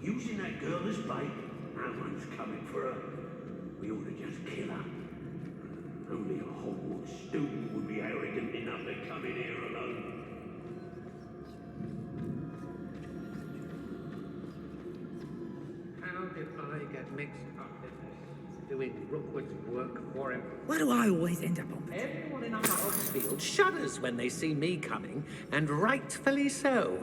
Using that girl as bait, no one's coming for her. We ought to just kill her. Only a Hogwarts student would be arrogant enough to come in here alone. How did I get mixed up in this? Doing Rookwood's work for him. Why do I always end up on the Everyone in Upper Hogsfield shudders when they see me coming, and rightfully so.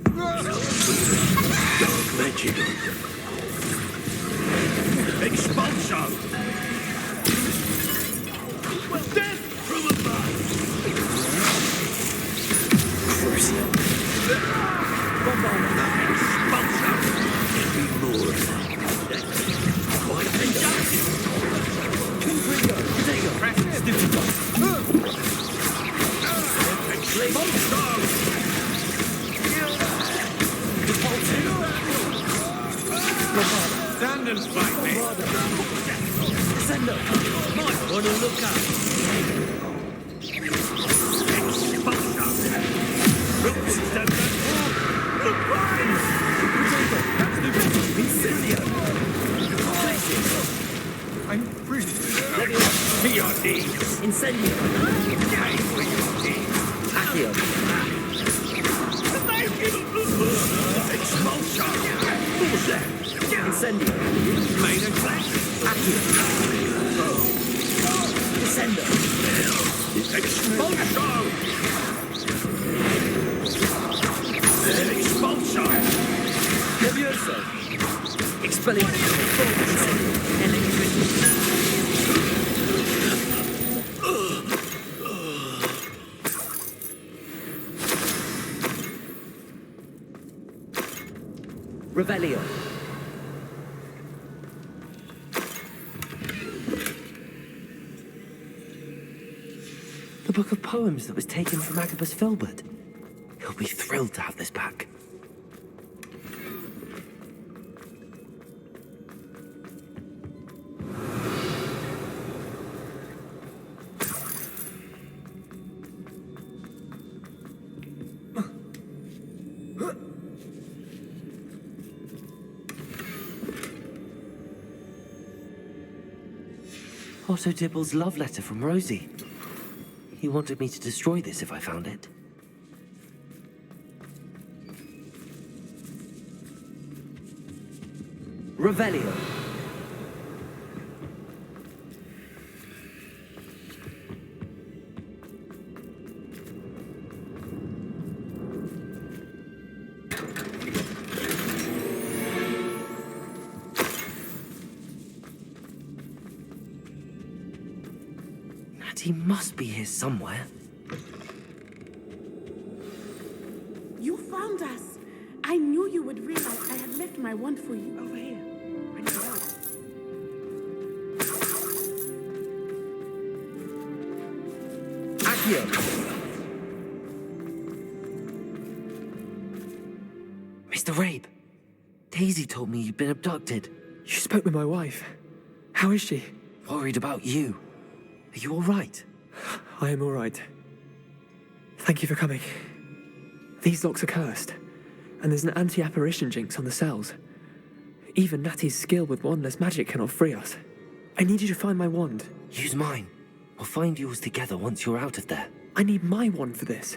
Dark magic. Expulso! Well, death from above! Stand and fight me! Send up! Might want to look up! I'm free. To your knees! Incendio! Accio! Expulsion! Who's that? Incendio! Made a clash! Accio! Descendo! Expulsion! Expulsion! Levioso! Expelliarmus! Incendio! Electricity! Revelio. The book of poems that was taken from Agabus Filbert. He'll be thrilled to have this back. Otto Dibble's love letter from Rosie. He wanted me to destroy this if I found it. Revelio. He must be here somewhere. You found us. I knew you would realize I had left my wand for you. Over here. Bring it out. Accio! Mr. Rabe, Daisy told me you'd been abducted. You spoke with my wife. How is she? Worried about you. Are you all right? I am all right. Thank you for coming. These locks are cursed, and there's an anti-apparition jinx on the cells. Even Natty's skill with wandless magic cannot free us. I need you to find my wand. Use mine. We'll find yours together once you're out of there. I need my wand for this.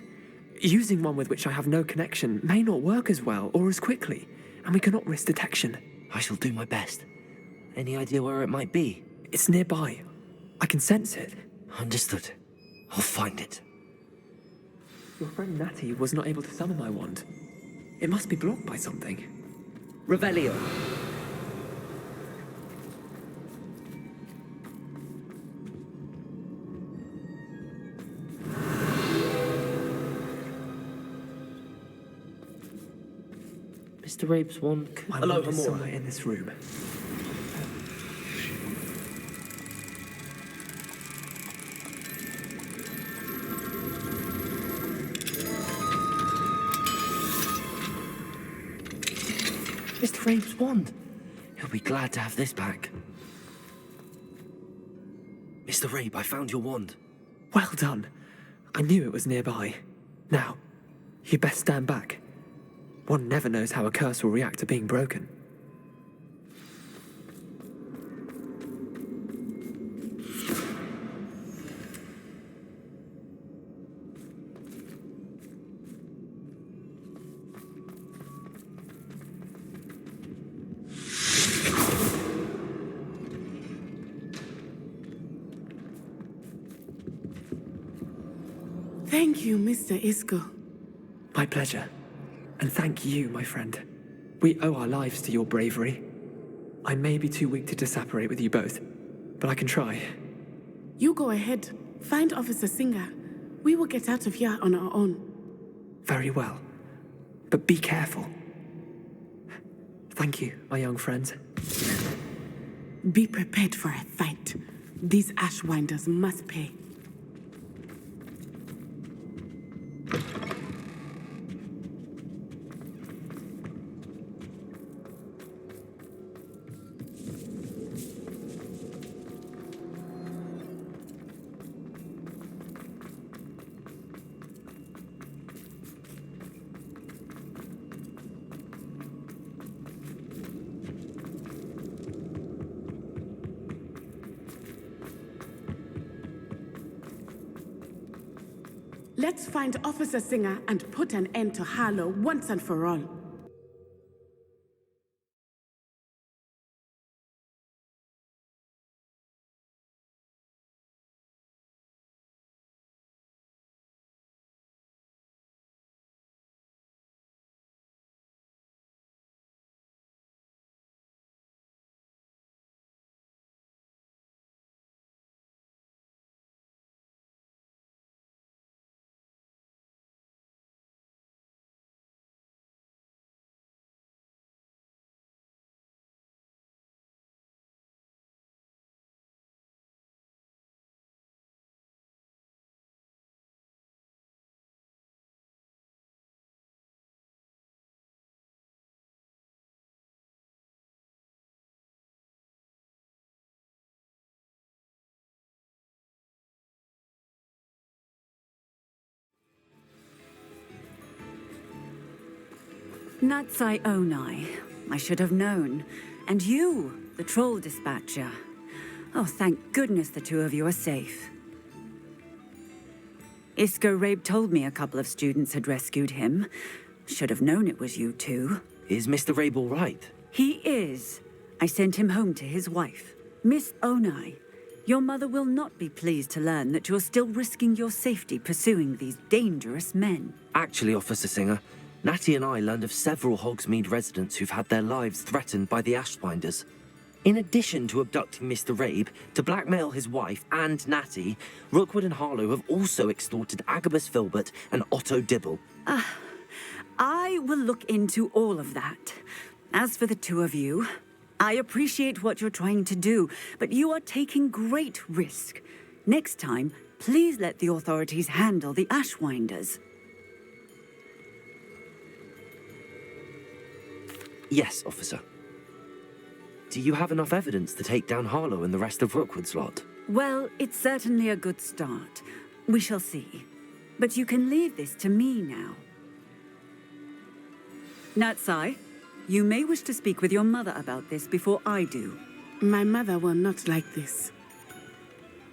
Using one with which I have no connection may not work as well or as quickly, and we cannot risk detection. I shall do my best. Any idea where it might be? It's nearby. I can sense it. Understood. I'll find it. Your friend Natty was not able to summon my wand. It must be blocked by something. Revelio. Mr. Rabe's wand. My wand is somewhere in this room. Mr. Rabe's wand. He'll be glad to have this back. Mr. Rabe, I found your wand. Well done. I knew it was nearby. Now, you best stand back. One never knows how a curse will react to being broken. Thank you, Mr. Isco. My pleasure. And thank you, my friend. We owe our lives to your bravery. I may be too weak to disapparate with you both, but I can try. You go ahead. Find Officer Singer. We will get out of here on our own. Very well. But be careful. Thank you, my young friends. Be prepared for a fight. These Ashwinders must pay. Let's find Officer Singer and put an end to Harlow once and for all. Natsai Onai. I should have known. And you, the troll dispatcher. Oh, thank goodness the two of you are safe. Isco Rabe told me a couple of students had rescued him. Should have known it was you two. Is Mr. Rabe all right? He is. I sent him home to his wife. Miss Onai, your mother will not be pleased to learn that you're still risking your safety pursuing these dangerous men. Actually, Officer Singer, Natty and I learned of several Hogsmeade residents who've had their lives threatened by the Ashwinders. In addition to abducting Mr. Rabe, to blackmail his wife and Natty, Rookwood and Harlow have also extorted Agabus Filbert and Otto Dibble. I will look into all of that. As for the two of you, I appreciate what you're trying to do, but you are taking great risk. Next time, please let the authorities handle the Ashwinders. Yes, officer. Do you have enough evidence to take down Harlow and the rest of Rookwood's lot? Well, it's certainly a good start. We shall see. But you can leave this to me now. Natsai, you may wish to speak with your mother about this before I do. My mother will not like this.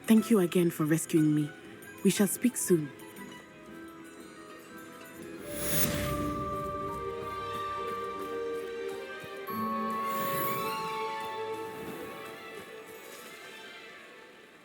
Thank you again for rescuing me. We shall speak soon.